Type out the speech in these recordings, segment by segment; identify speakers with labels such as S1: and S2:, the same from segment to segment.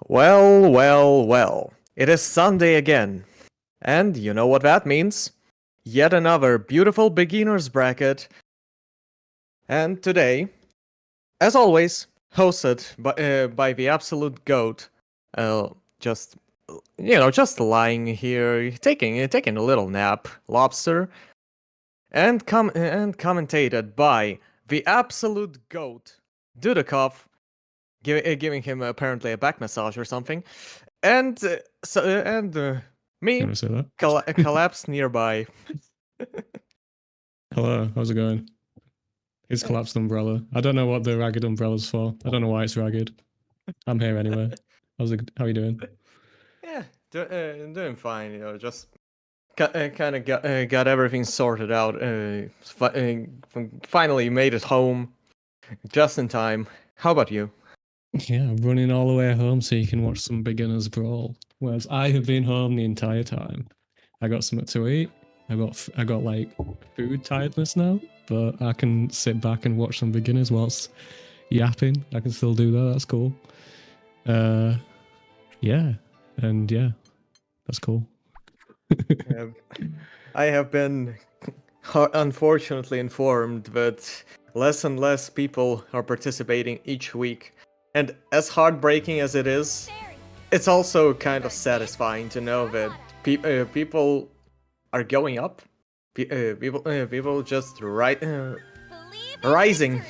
S1: Well, well, well. It is Sunday again. And you know what that means? Yet another beautiful beginner's bracket. And today, as always, hosted by the absolute goat. Just, just lying here, taking a little nap, Lobster. And commentated by the absolute goat, Dudikov, giving him apparently a back massage or something. And me
S2: Can I say that?
S1: collapsed nearby.
S2: Hello, how's it going? It's collapsed umbrella. I don't know what the ragged umbrella's for. I don't know why it's ragged. I'm here anyway. How are you doing?
S1: Yeah, doing fine. Just kind of got everything sorted out. Finally made it home, just in time. How about you?
S2: Yeah, I'm running all the way home so you can watch some beginners brawl. Whereas I have been home the entire time. I got something to eat. I got like food tiredness now, but I can sit back and watch some beginners whilst yapping. I can still do that. That's cool. Yeah, and yeah, that's cool.
S1: I have been unfortunately informed that less and less people are participating each week. And as heartbreaking as it is, it's also kind of satisfying to know that people are going up. People just rising.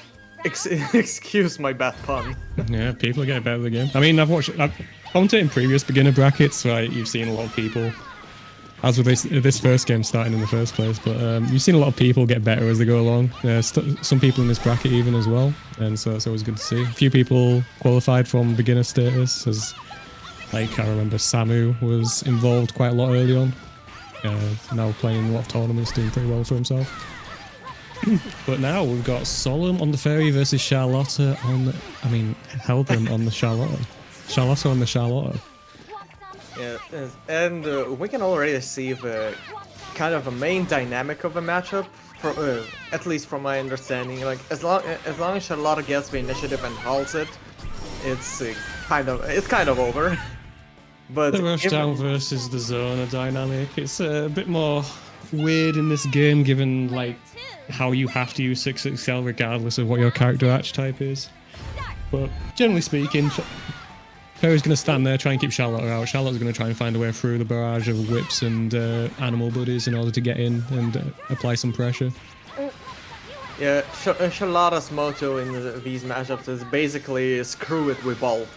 S1: Excuse my bad pun.
S2: Yeah, people get better at the game. I mean, I've commented in previous beginner brackets, right? You've seen a lot of people, as with this first game starting in the first place, but you've seen a lot of people get better as they go along. Some people in this bracket even as well, and so it's always good to see. A few people qualified from beginner status, as like I remember Samu was involved quite a lot early on. Now playing a lot of tournaments, doing pretty well for himself. But now we've got Solemn on the Fairy versus Charlotta on, Helbrim on the Charlotta. Charlotta on the Charlotta.
S1: Yeah, and we can already see the kind of a main dynamic of the matchup, at least from my understanding. Like as long as Charlotta gets the initiative and halts it, it's kind of over. But
S2: the rushdown versus the zoner dynamic, it's a bit more weird in this game, given like how you have to use 6XL regardless of what your character archetype is. But generally speaking, Fairy's going to stand there, try and keep Charlotte out. Charlotte's going to try and find a way through the barrage of whips and animal buddies in order to get in and apply some pressure.
S1: Yeah, Charlotta's motto in these matchups is basically screw it, we ball.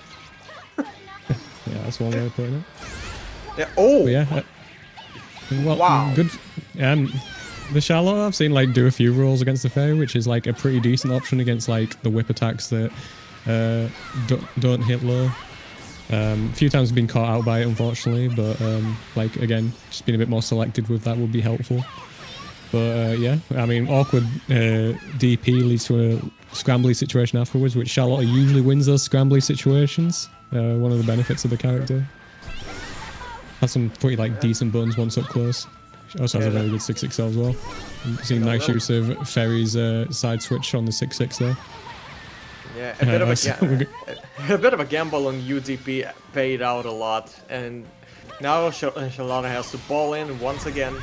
S2: Yeah, that's one way of putting it.
S1: Yeah. Oh.
S2: But yeah. Well,
S1: wow.
S2: Good. The Charlotte I've seen like do a few rolls against the Fairy, which is like a pretty decent option against like the whip attacks that don't hit low. A few times been caught out by it, unfortunately, but like again, just being a bit more selective with that would be helpful. But yeah, I mean, awkward DP leads to a scrambly situation afterwards, which Charlotte usually wins those scrambly situations. One of the benefits of the character. Has some pretty like decent buttons once up close. She also has a very good 6XL as well. Seen nice use of Fairy's side switch on the 6-6 there.
S1: Yeah, a bit of a gamble on UDP paid out a lot, and now Charlotta has to ball in once again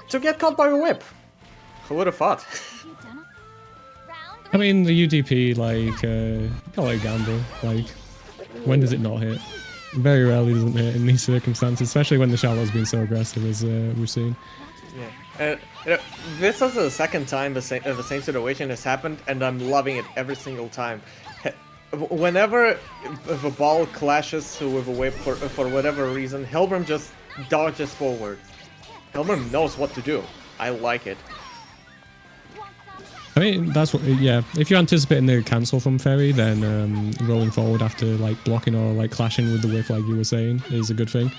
S1: to get caught by a whip. Who would have thought?
S2: I mean, the UDP, like, call it a gamble. Like, when does it not hit? Very rarely doesn't hit in these circumstances, especially when the Charlotte's been so aggressive as we've seen.
S1: Yeah. This is the second time the same situation has happened, and I'm loving it every single time. Whenever the ball clashes with a whip for whatever reason, Helbrim just dodges forward. Helbrim knows what to do. I like it.
S2: I mean, that's what, yeah, if you're anticipating the cancel from Fairy, then rolling forward after like blocking or like clashing with the whip, like you were saying, is a good thing.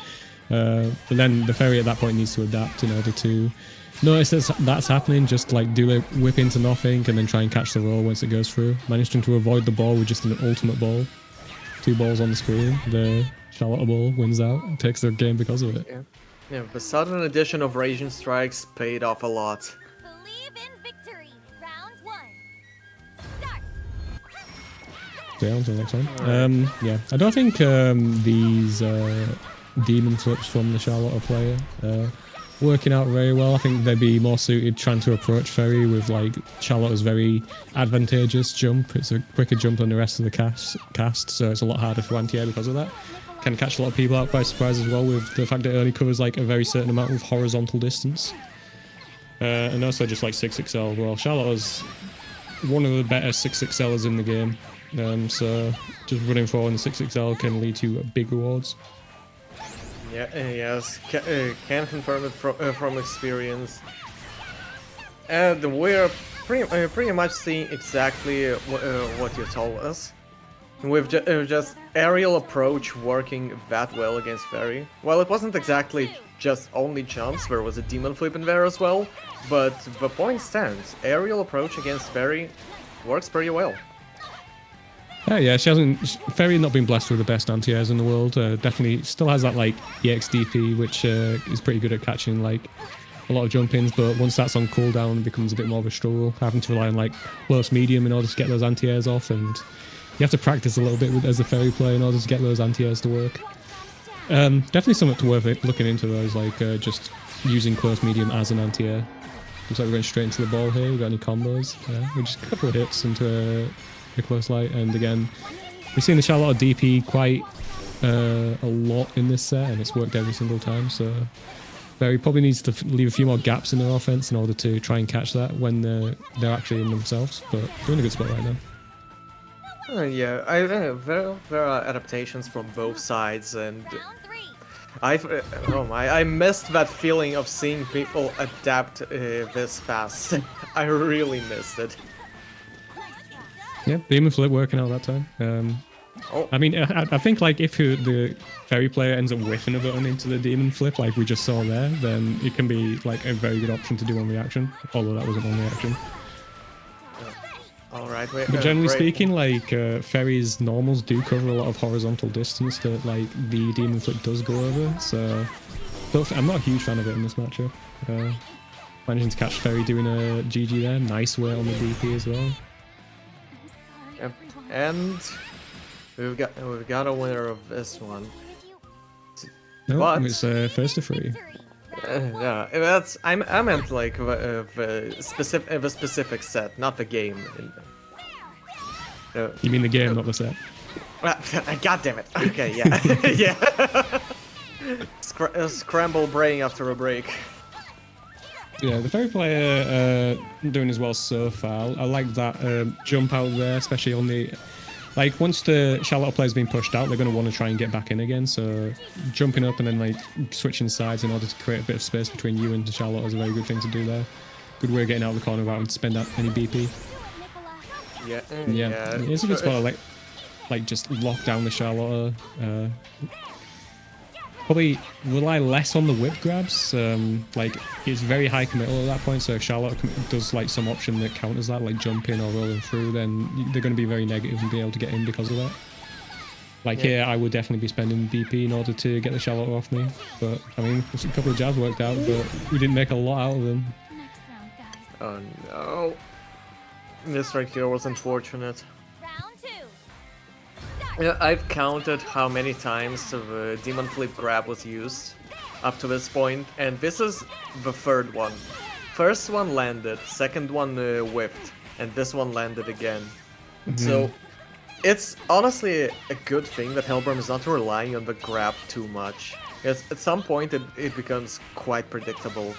S2: But then the Fairy at that point needs to adapt in order to notice that's happening, just like do a whip into nothing and then try and catch the roll once it goes through. Managing to avoid the ball with just an ultimate ball. 2 balls on the screen. The Charlotte ball wins out and takes the game because of it.
S1: Yeah, the sudden addition of Raging Strikes paid off a lot.
S2: Yeah, until next time. Yeah, I don't think these demon flips from the Charlotte player working out very well. I think they'd be more suited trying to approach Ferry with like Charlotte's very advantageous jump. It's a quicker jump than the rest of the cast, so it's a lot harder for anti-air because of that. Can catch a lot of people out by surprise as well with the fact that it only covers like a very certain amount of horizontal distance. And also just like 6XL. Well, Charlotte is one of the better 6XLers in the game. So just running forward in 6XL can lead to big rewards.
S1: Yeah, yes, can confirm it from experience. And we're pretty much seeing exactly what you told us. With just aerial approach working that well against Fairy. Well, it wasn't exactly just only jumps, there was a demon flip in there as well, but the point stands. Aerial approach against Fairy works pretty well.
S2: Yeah, Fairy not been blessed with the best anti-airs in the world. Definitely still has that like EXDP, which is pretty good at catching like a lot of jump-ins, but once that's on cooldown it becomes a bit more of a struggle, having to rely on like close medium in order to get those anti-airs off, and you have to practice a little bit as a Fairy player in order to get those anti-airs to work. Definitely something worth looking into those, like just using close medium as an anti-air. Looks like we're going straight into the ball here. We got any combos? Yeah, we're just a couple of hits into a close light, and again, we've seen the Charlotte DP quite a lot in this set, and it's worked every single time. So Fairy probably needs to leave a few more gaps in their offense in order to try and catch that when they're actually in themselves. But they're in a good spot right now.
S1: Yeah, I think there are adaptations from both sides, and I missed that feeling of seeing people adapt this fast. I really missed it.
S2: Yeah, Demon Flip working out that time. I mean, I think like if the Fairy player ends up whiffing a button into the Demon Flip, like we just saw there, then it can be like a very good option to do on reaction. Although that wasn't on reaction.
S1: Alright,
S2: but generally speaking, like Fairy's normals do cover a lot of horizontal distance that like the Demon Flip does go over. So I'm not a huge fan of it in this matchup. Managing to catch Fairy doing a GG there, nice way on the DP as well.
S1: Yep. And we've got a winner of this one.
S2: No,
S1: but
S2: it's first to 3.
S1: Yeah, that's I meant like the specific set, not the game.
S2: You mean the game, not the set?
S1: God damn it. Okay, yeah, yeah. Scramble brain after a break.
S2: Yeah, the Fairy player doing as well so far. I like that jump out there, especially on the... Like, once the Charlotte player's been pushed out, they're going to want to try and get back in again, so jumping up and then, like, switching sides in order to create a bit of space between you and the Charlotte is a very good thing to do there. Good way of getting out of the corner without having to spend any BP. Yeah, it's a good spot to, like just lock down the Charlotte. Probably rely less on the whip grabs. Like, it's very high committal at that point, so if Charlotte does like some option that counters that, like jumping or rolling through, then they're going to be very negative and be able to get in because of that. Like here, I would definitely be spending BP in order to get the Charlotte off me, but I mean, a couple of jabs worked out, but we didn't make a lot out of them.
S1: Oh no. This right here was unfortunate. Yeah, I've counted how many times the Demon Flip grab was used up to this point, and this is the third one. First one landed, second one whiffed, and this one landed again. So it's honestly a good thing that Helbrim is not relying on the grab too much. Because at some point it becomes quite predictable.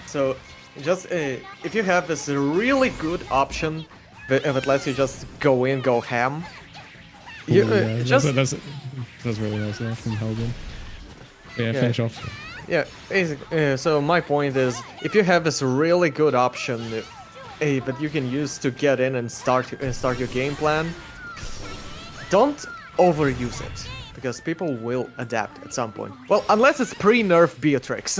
S1: So just if you have this really good option that lets you just go in, go ham.
S2: Yeah, that's really nice there from Helbrim. Yeah, finish off.
S1: Yeah, basically. So my point is, if you have this really good option that you can use to get in and start your game plan, don't overuse it, because people will adapt at some point. Well, unless it's pre-nerf Beatrix,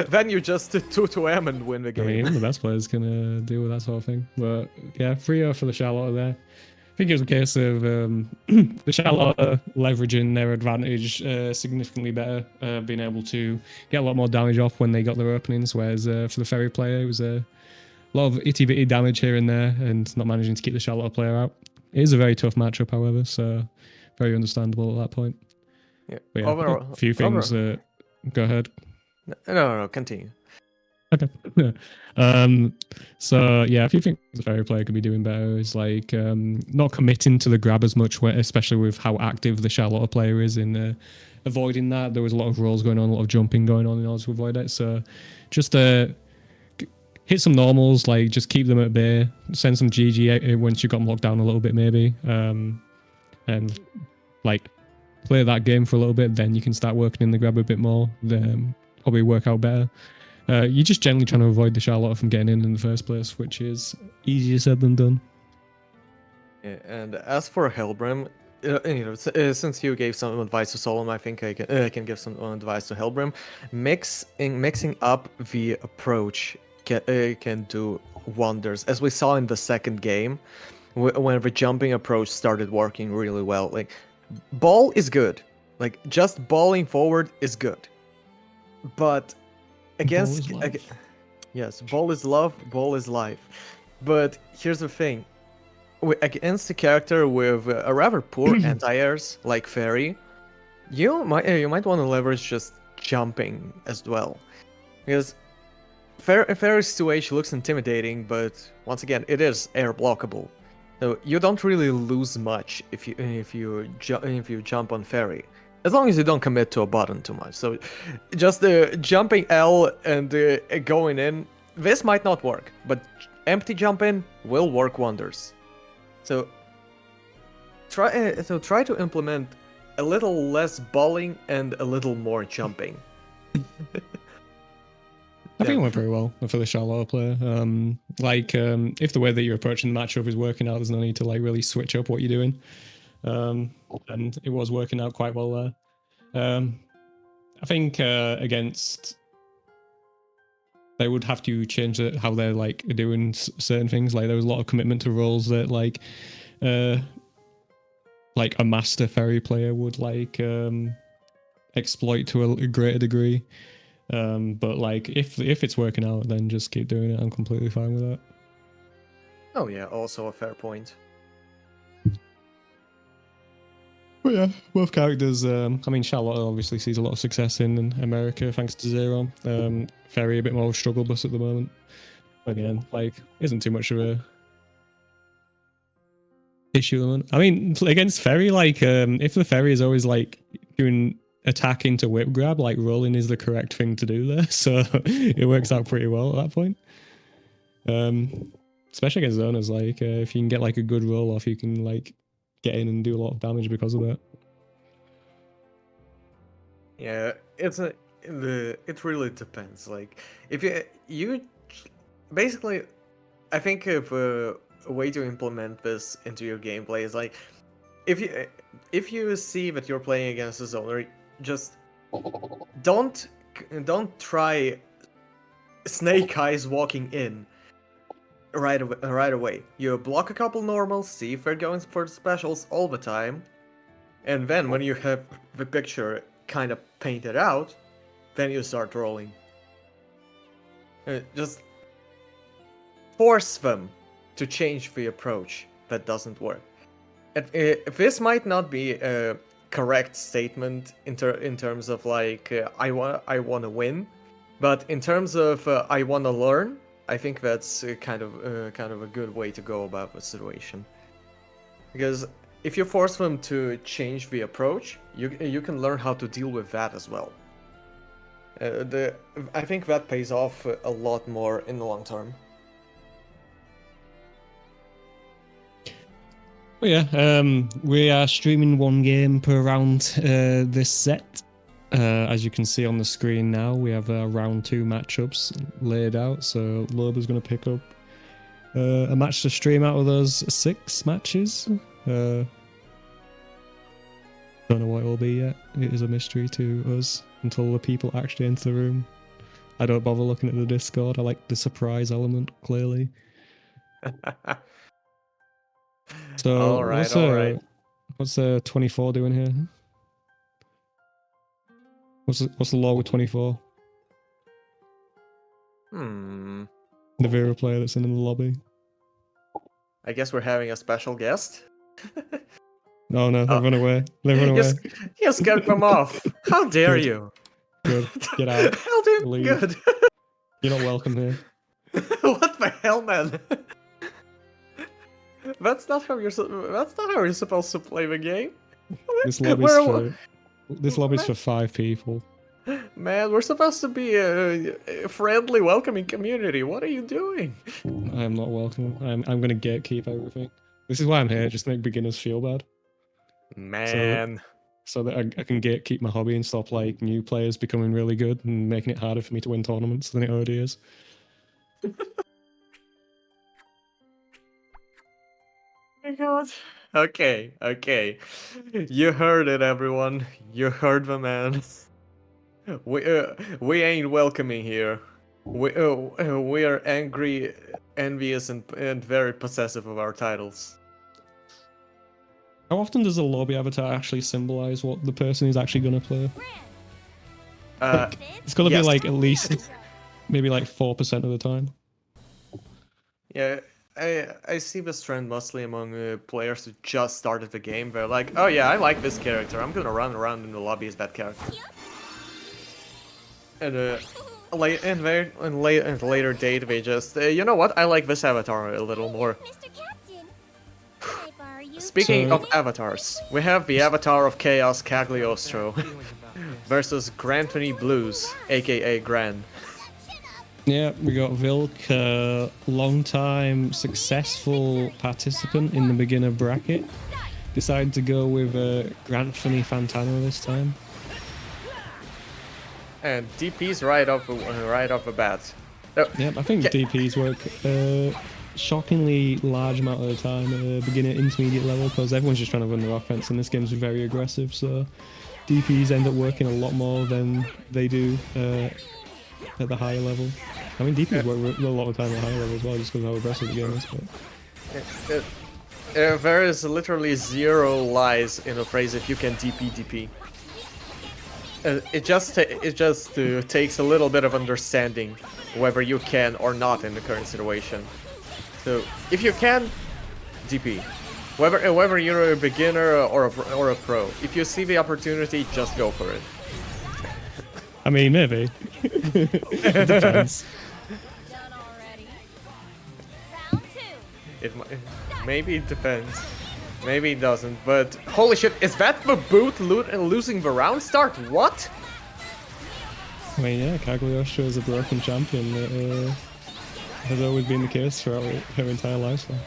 S1: then you just 2-2M and win the game.
S2: I mean, the best players can deal with that sort of thing. But yeah, 3-0 for the Charlotte there. I think it was a case of the Charlotte leveraging their advantage significantly better, being able to get a lot more damage off when they got their openings, whereas for the Fairy player, it was a lot of itty-bitty damage here and there, and not managing to keep the Charlotte player out. It is a very tough matchup, however, so very understandable at that point.
S1: Yeah.
S2: But yeah,
S1: Overall,
S2: a few things that... Go ahead.
S1: No, continue.
S2: Okay. So yeah, a few things a fairy player could be doing better is like not committing to the grab as much, especially with how active the Charlotte player is in avoiding that. There was a lot of rolls going on, a lot of jumping going on in order to avoid it. So just hit some normals, like just keep them at bay, send some GG once you got them locked down a little bit maybe, and like play that game for a little bit, then you can start working in the grab a bit more, then probably work out better. You're just generally trying to avoid the Charlotte from getting in the first place, which is easier said than done.
S1: Yeah, and as for Helbrim, since you gave some advice to Solon, I think I can give some advice to Helbrim. Mixing up the approach can do wonders, as we saw in the second game, when the jumping approach started working really well. Like, ball is good, like just balling forward is good, but against yes, ball is love, ball is life. But here's the thing. Against a character with a rather poor anti-airs like Fairy, you might want to leverage just jumping as well, because Fairy's 2H looks intimidating, but once again, it is air blockable, so you don't really lose much if you jump on Fairy, as long as you don't commit to a button too much. So just jumping L and going in, this might not work, but empty jump in will work wonders. So try to implement a little less balling and a little more jumping.
S2: I think it went very well for the Charlotte player. If the way that you're approaching the matchup is working out, there's no need to like really switch up what you're doing. And it was working out quite well there. I think against, they would have to change how they're like doing certain things. Like there was a lot of commitment to roles that like a master fairy player would like exploit to a greater degree. But like if it's working out, then just keep doing it. I'm completely fine with that.
S1: Oh yeah, also a fair point.
S2: But yeah, both characters. I mean, Charlotte obviously sees a lot of success in America thanks to Zero. Fairy a bit more of a struggle bus at the moment. Again, like isn't too much of a issue at the moment. I mean, against Fairy, like if the Fairy is always like doing attack into whip grab, like rolling is the correct thing to do there, so it works out pretty well at that point. Especially against zoners, like if you can get like a good roll off, you can like get in and do a lot of damage because of that.
S1: Yeah, it really depends. Like if you basically, I think if a way to implement this into your gameplay is like if you see that you're playing against a zoner, just don't try snake eyes walking in right away. You block a couple normals, see if they're going for the specials all the time, and then when you have the picture kind of painted out, then you start rolling. Just force them to change the approach. That doesn't work. This might not be a correct statement in terms of like I want to win, but in terms of I want to learn, I think that's kind of a good way to go about the situation. Because if you force them to change the approach, you can learn how to deal with that as well. I think that pays off a lot more in the long term.
S2: Well, yeah, we are streaming one game per round this set. As you can see on the screen now, we have round 2 matchups laid out. So Loba's going to pick up a match to stream out of those 6 matches. Don't know what it will be yet. It is a mystery to us until the people actually enter the room. I don't bother looking at the Discord. I like the surprise element, clearly. So
S1: all right.
S2: What's 24 doing here? What's the law with 24?
S1: The
S2: Vera player that's in the lobby.
S1: I guess we're having a special guest.
S2: No, no, they run away. They run away.
S1: You scared them off. How dare
S2: Good.
S1: you?
S2: Good. Get out.
S1: Helbrim,
S2: Leave.
S1: good.
S2: You're not welcome here.
S1: What the hell, man? That's not how you're supposed to play the game.
S2: This lobby's for 5 people.
S1: Man, we're supposed to be a friendly, welcoming community. What are you doing?
S2: I am not welcome. I'm gonna gatekeep everything. This is why I'm here, just to make beginners feel bad.
S1: Man.
S2: So that I can gatekeep my hobby and stop like new players becoming really good and making it harder for me to win tournaments than it already is.
S1: My God. Okay, okay. You heard it, everyone. You heard the man. We ain't welcoming here. We are angry, envious, and very possessive of our titles.
S2: How often does a lobby avatar actually symbolize what the person is actually gonna play? It's gotta be like at least maybe like 4% of the time.
S1: Yeah, I see this trend mostly among players who just started the game. They're like, oh yeah, I like this character. I'm gonna run around in the lobby as that character. And later date, they just, you know what? I like this avatar a little more. Speaking of avatars, we have the avatar of Chaos Cagliostro versus Granthony Blues, aka Gran.
S2: Yeah, we got Vilk, long-time successful participant in the beginner bracket. Decided to go with Granthony Fantano this time.
S1: And DP's right off the bat.
S2: Yeah, I think DPs work shockingly large amount of the time at beginner intermediate level because everyone's just trying to run their offense and this game's very aggressive, so DPs end up working a lot more than they do at the higher level. I mean, DPs work a lot of the time at higher level as well, just because of how aggressive the game is. But
S1: there is literally zero lies in the phrase "if you can DP." It just takes a little bit of understanding whether you can or not in the current situation. So if you can, DP. Whether you're a beginner or a pro, if you see the opportunity, just go for it.
S2: I mean, maybe. It depends.
S1: Maybe it depends. Maybe it doesn't, but holy shit, is that the boot losing the round start? What?
S2: I mean, yeah, Cagliostro is a broken champion that has always been the case throughout her entire lifespan.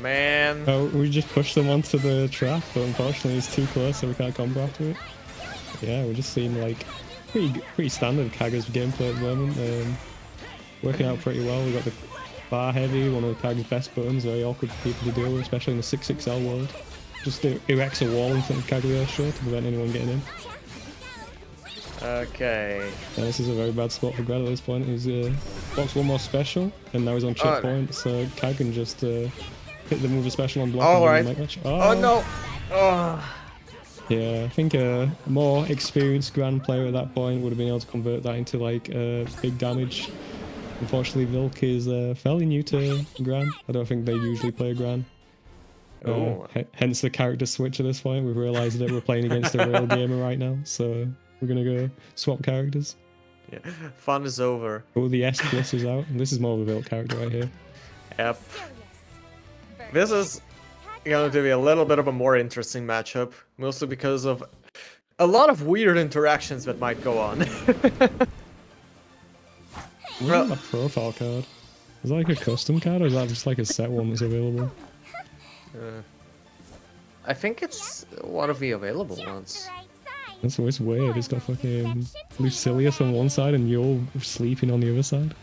S1: Man.
S2: Oh, we just pushed them onto the trap, but unfortunately it's too close, so we can't combo after it. Yeah, we're just seeing like pretty standard Kaga's gameplay at the moment. Working out pretty well. We got the bar heavy, one of the Kaga's best buttons, very awkward for people to deal with, especially in the 6XL world. Just erects a wall in front of Cagliostro to prevent anyone getting in.
S1: Okay.
S2: Yeah, this is a very bad spot for Grad at this point. He's boxed one more special, and now he's on chip point, so Kag can just hit the move a special on block.
S1: Alright. Oh no! Oh.
S2: Yeah, I think a more experienced Gran player at that point would have been able to convert that into like big damage. Unfortunately, Vilk is fairly new to Gran. I don't think they usually play Gran. Hence the character switch at this point. We've realised that we're playing against a real gamer right now, so we're gonna go swap characters.
S1: Yeah, fun is over.
S2: Oh, the S plus is out. And this is more of a Vilk character right here.
S1: Yep. This is going to be a little bit of a more interesting matchup, mostly because of a lot of weird interactions that might go on.
S2: Where's that profile card? Is that like a custom card, or is that just like a set one that's available?
S1: I think it's one of the available ones.
S2: That's always weird. It's got fucking Lucilius on one side and you're sleeping on the other side.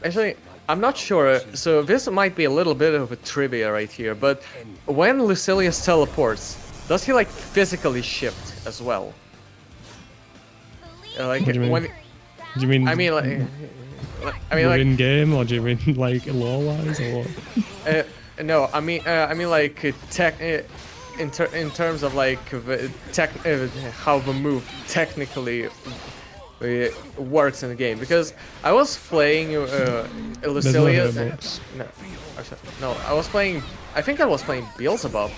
S1: Actually, I'm not sure, so this might be a little bit of a trivia right here, but when Lucilius teleports, does he like physically shift as well? Like
S2: what do you mean?
S1: when
S2: do you mean?
S1: I mean like
S2: in game, or do you mean like lore-wise, or what?
S1: No, I mean like in terms of like how the move technically works in the game, because I was playing Lucilia. No, I was playing. I think I was playing Beelzebub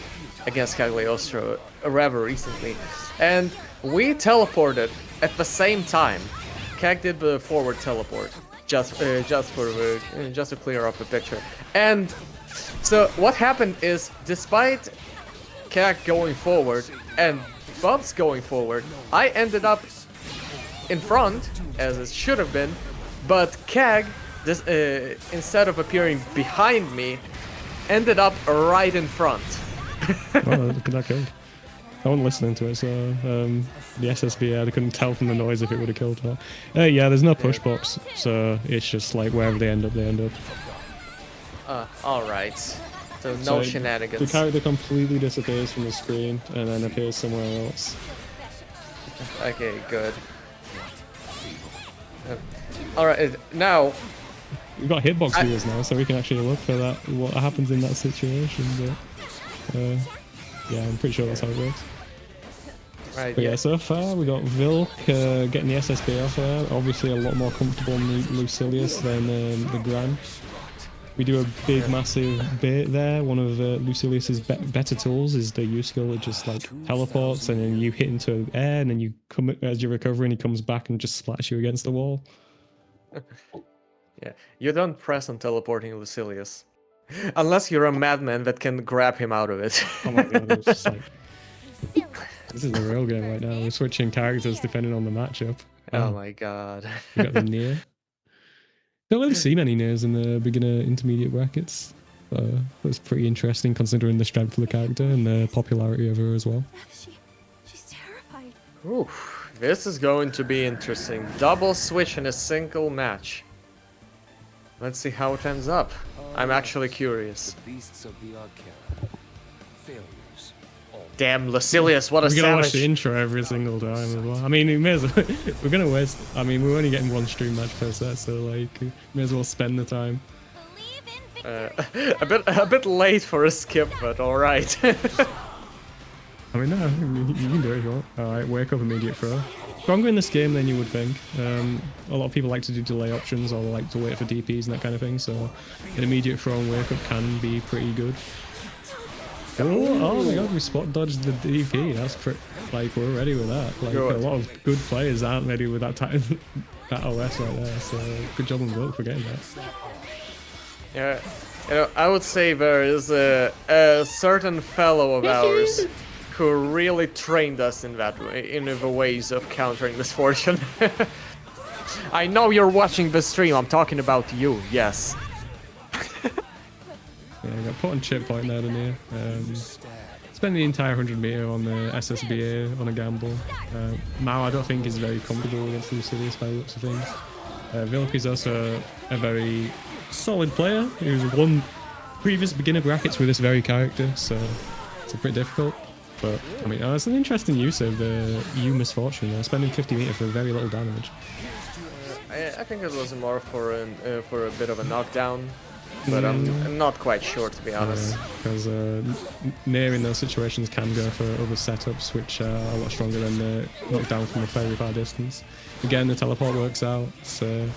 S1: against Cagliostro rather recently, and we teleported at the same time. Cag did the forward teleport just to clear up the picture, and so what happened is, despite Cag going forward and Bubs going forward, I ended up in front, as it should have been, but Cag, instead of appearing behind me, ended up right in front.
S2: Oh, that killed. I wasn't listening to it, so the SSB, I couldn't tell from the noise if it would have killed or not. Yeah, there's no push box, so it's just like wherever they end up, they end up.
S1: Alright. So no shenanigans.
S2: The character completely disappears from the screen and then appears somewhere else.
S1: Okay, good. Alright, now...
S2: We've got hitbox viewers now, so we can actually look for that, what happens in that situation, but... yeah, I'm pretty sure that's how it works.
S1: Right,
S2: but yeah, so far we got Vilk getting the SSB off there. Obviously a lot more comfortable in Lucilius than the Gran. We do a big massive bait there. One of Lucilius's better tools is the U skill. It just like teleports and then you hit into air and then you come as you're recovering, he comes back and just splats you against the wall.
S1: Yeah, you don't press on teleporting Lucilius. Unless you're a madman that can grab him out of it.
S2: Oh my god, it's just like... This is a real game right now. We're switching characters depending on the matchup.
S1: Oh my god.
S2: We got the Nier. Don't really see many Niers in the beginner intermediate brackets. That's pretty interesting considering the strength of the character and the popularity of her as well.
S3: She's terrified.
S1: Ooh, this is going to be interesting. Double switch in a single match. Let's see how it ends up. I'm actually curious.
S4: The beasts of the Arcana. Failures.
S1: Damn, Lucilius, what a
S2: savage. We're gonna watch the
S1: savage.
S2: intro every single time as well. I mean, we may as well, we're gonna waste. I mean, we're only getting one stream match per set, so like, may as well spend the time.
S1: A bit late for a skip, but all right.
S2: I mean, no, you can do it if you want. All right, wake up immediate throw. Stronger in this game than you would think. A lot of people like to do delay options or like to wait for DPs and that kind of thing, so an immediate throw and wake up can be pretty good. Oh my god, we spot dodged the DP. That's pretty, like, we're ready with that. Like,
S1: good.
S2: A lot of good players aren't ready with that type of, that OS right there, so good job on Vilk for getting that.
S1: Yeah, you know, I would say there is a certain fellow of ours who really trained us in that way, in the ways of countering misfortune. I know you're watching the stream. I'm talking about you. Yes.
S2: Yeah, I got put on chip point there, didn't you? Spend the entire 100 meter on the SSBA on a gamble. Mao, I don't think is very comfortable against Lucilius by the looks of things. Vilk is also a very solid player who's won previous beginner brackets with this very character, so it's pretty difficult. But I mean, it's an interesting use of the U misfortune there, spending 50 meter for very little damage.
S1: I think it was more for a bit of a knockdown, but I'm not quite sure, to be honest.
S2: Because Nier in those situations can go for other setups which are a lot stronger than the knockdown from a very far distance. Again, the teleport works out. So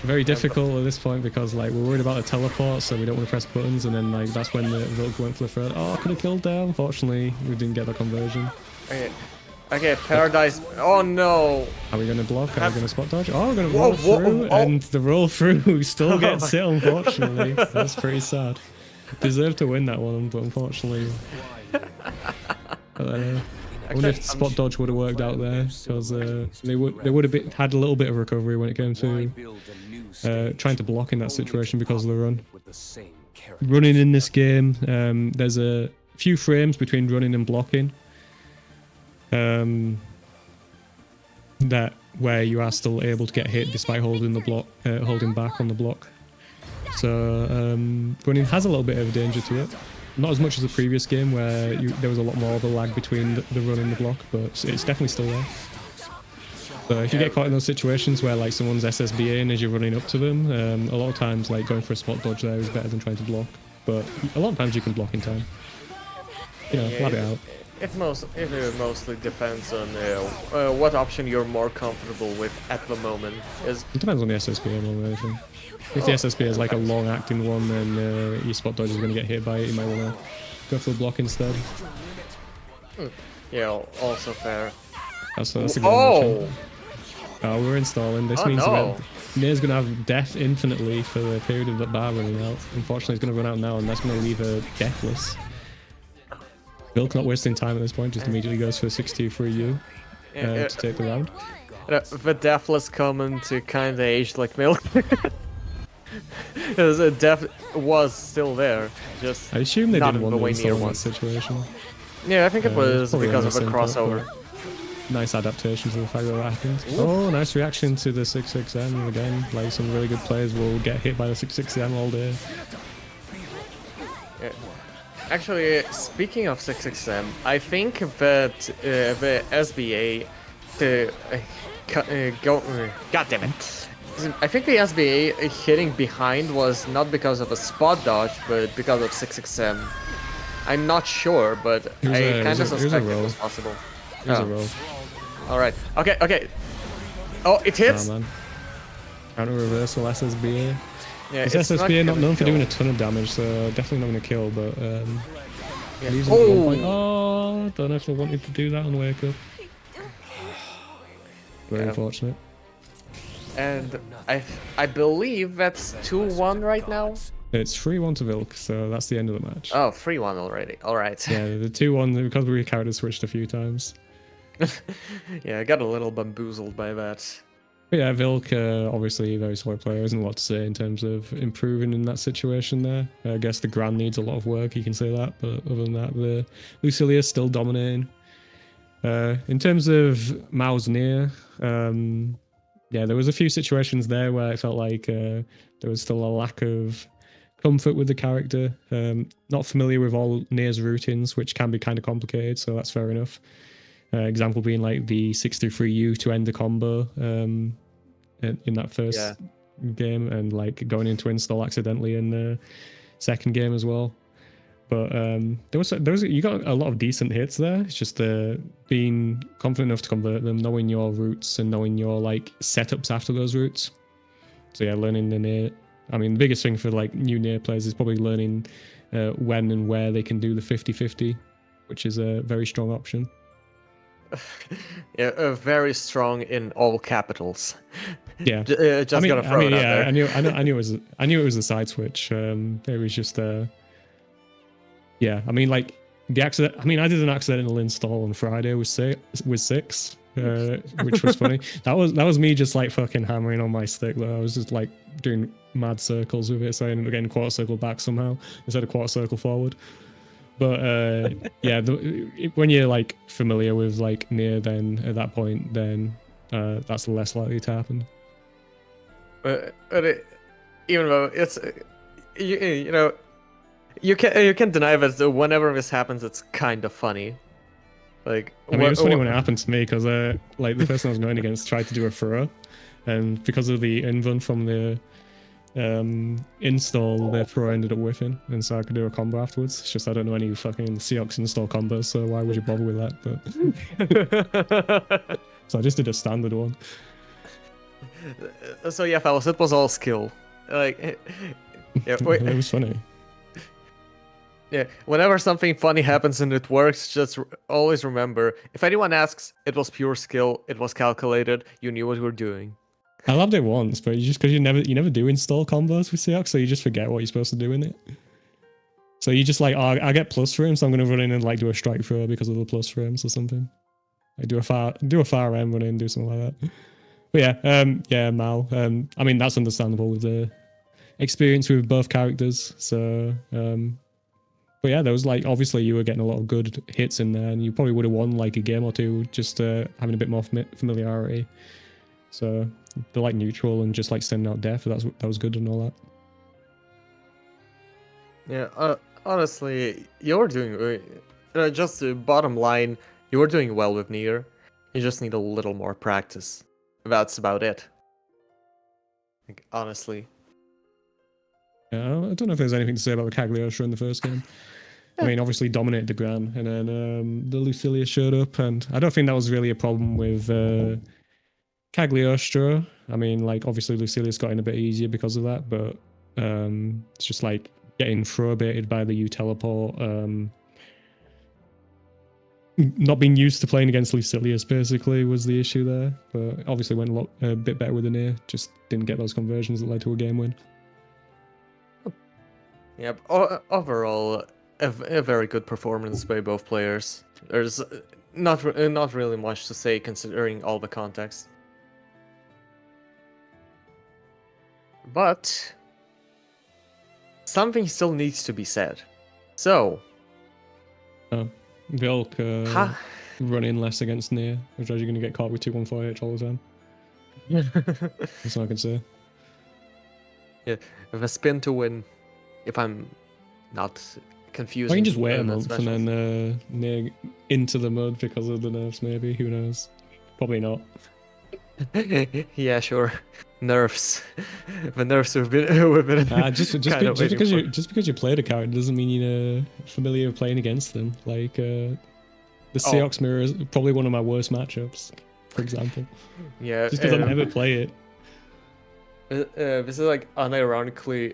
S2: very difficult at this point because like we're worried about the teleport, so we don't want to press buttons, and then like that's when the Vilk went for the third. Oh, I could have killed there. Unfortunately, we didn't get the conversion.
S1: Okay, Paradise. Oh no!
S2: Are we going to block? Are we going to spot dodge? Oh, we're going to roll through, and the roll through still gets it. Unfortunately, that's pretty sad. Deserved to win that one, but unfortunately. I wonder if spot dodge would have worked out there, because they would have had a little bit of recovery when it came to trying to block in that situation because of the run. Running in this game, there's a few frames between running and blocking. That where you are still able to get hit despite holding the block, holding back on the block. So running has a little bit of a danger to it. Not as much as the previous game where there was a lot more of a lag between the run and the block, but it's definitely still there. So if you get caught in those situations where like someone's SSBAing as you're running up to them, a lot of times like going for a spot dodge there is better than trying to block. But a lot of times you can block in time. You know, lab it out.
S1: mostly depends on what option you're more comfortable with at the moment. Is
S2: It depends on the SSB more than anything. If the SSB is like a long-acting one, then your spot dodge is going to get hit by it. You might want to go for the block instead.
S1: yeah, also fair.
S2: That's a good
S1: Oh!
S2: option. Oh, we're installing. This
S1: Oh,
S2: means
S1: no.
S2: that Nair's going to have death infinitely for the period of the bar running out. Unfortunately, it's going to run out now, and that's going to leave her deathless. Vilk not wasting time at this point, just immediately goes for 6-2 for you to take the round.
S1: The deathless coming to kind of age like milk. Because the death was still there, just
S2: I assume they
S1: not
S2: didn't
S1: in
S2: want
S1: the
S2: to
S1: way
S2: install
S1: near
S2: in
S1: one.
S2: that situation.
S1: Yeah, I think it was
S2: probably
S1: because of a
S2: innocent,
S1: crossover.
S2: but nice adaptation to the fact that that happened. Oh, nice reaction to the 6-6M again. Like some really good players will get hit by the 6-6M all day.
S1: Yeah. Actually, speaking of 6XM, I think that the SBA God damn it. I think the SBA hitting behind was not because of a spot dodge, but because of 6XM. I'm not sure, but I kind of suspect it was possible.
S2: Here's a roll.
S1: Alright. Okay, okay. Oh, it hits!
S2: Oh, man. Counter reversal SSBA.
S1: Yeah,
S2: This
S1: it's
S2: SSBA not
S1: gonna
S2: known for
S1: kill.
S2: doing a ton of damage, so definitely not going to kill, but
S1: Yeah.
S2: leaves him at 1 point. Oh, don't know if they wanted to do that on wake up. Very
S1: Yeah.
S2: unfortunate.
S1: And I believe that's 2-1 right now.
S2: It's 3-1 to Vilk, so that's the end of the match.
S1: Oh, 3-1 already. Alright.
S2: Yeah, the 2-1, because we character switched a few times.
S1: Yeah, I got a little bamboozled by that.
S2: But yeah, Vilk, obviously a very solid player. Isn't a lot to say in terms of improving in that situation there. I guess the Grand needs a lot of work, you can say that. But other than that, the Lucilia is still dominating. In terms of Mao's Nier, yeah, there was a few situations there where I felt like there was still a lack of comfort with the character. Not familiar with all Nier's routines, which can be kind of complicated, so that's fair enough. Example being like the 6-3-U to end the combo in that first game, and like going into install accidentally in the second game as well. But there was you got a lot of decent hits there. It's just being confident enough to convert them, knowing your routes and knowing your like setups after those routes. So yeah, learning the Nier. I mean, the biggest thing for like new Nier players is probably learning when and where they can do the 50-50, which is a very strong option.
S1: Yeah, very strong in all capitals.
S2: Yeah,
S1: Just gotta throw it out there.
S2: I knew it was a side switch. It was just yeah. I mean, like the accident. I mean, I did an accidental install on Friday with six, which was funny. That was me just like fucking hammering on my stick. Though I was just like doing mad circles with it, so I ended up getting quarter circle back somehow instead of quarter circle forward. But yeah, when you're like familiar with like Nier, then at that point, then that's less likely to happen.
S1: But even though it's you know you can't deny that whenever this happens, it's kind of funny. Like
S2: I mean, it was funny when it happened to me because like the person I was going against tried to do a throw, and because of the invuln from the install, the throw ended up whiffing, and so I could do a combo afterwards. It's just I don't know any fucking Seox install combos, so why would you bother with that? But so I just did a standard one.
S1: So yeah, fellas, it was all skill. Like, yeah, wait,
S2: It was funny.
S1: yeah. Whenever something funny happens and it works, just always remember: if anyone asks, it was pure skill. It was calculated. You knew what you were doing.
S2: I loved it once, but just because you never do install combos with Seox, so you just forget what you're supposed to do in it. So you just like, oh, I get plus frames, so I'm gonna run in and like do a strike throw because of the plus frames or something. I do a far M, run in, do something like that. But yeah, Mao. I mean that's understandable with the experience with both characters. So, but yeah, there was like obviously you were getting a lot of good hits in there, and you probably would have won like a game or two just having a bit more familiarity. So they're like neutral and just like sending out death. That was good and all that.
S1: Yeah, honestly, you're doing just the bottom line. You're doing well with Nier. You just need a little more practice. That's about it. Like, honestly.
S2: Yeah, I don't know if there's anything to say about the Cagliostro in the first game. I mean, obviously dominated the Gran, and then the Lucilia showed up, and I don't think that was really a problem with Cagliostro. I mean, like, obviously Lucilia's gotten a bit easier because of that, but it's just like getting throw-baited by the U teleport, not being used to playing against Lucilius basically was the issue there, but obviously went a bit better with the Nair, just didn't get those conversions that led to a game win.
S1: Yep. Overall, a very good performance by both players. There's not really much to say considering all the context. But something still needs to be said. So,
S2: Vilk running less against Nair, which you're going to get caught with 214H all the time. That's all I can say.
S1: Yeah, with a spin to win, if I'm not confused.
S2: I can just wait a month and then Nair into the mud because of the nerfs, maybe. Who knows? Probably not.
S1: Yeah, sure. Nerfs. The nerfs have been
S2: just because you played a character doesn't mean you're familiar with playing against them. Like the Seox mirror is probably one of my worst matchups, for example.
S1: Yeah.
S2: Just because I never play it.
S1: This is like unironically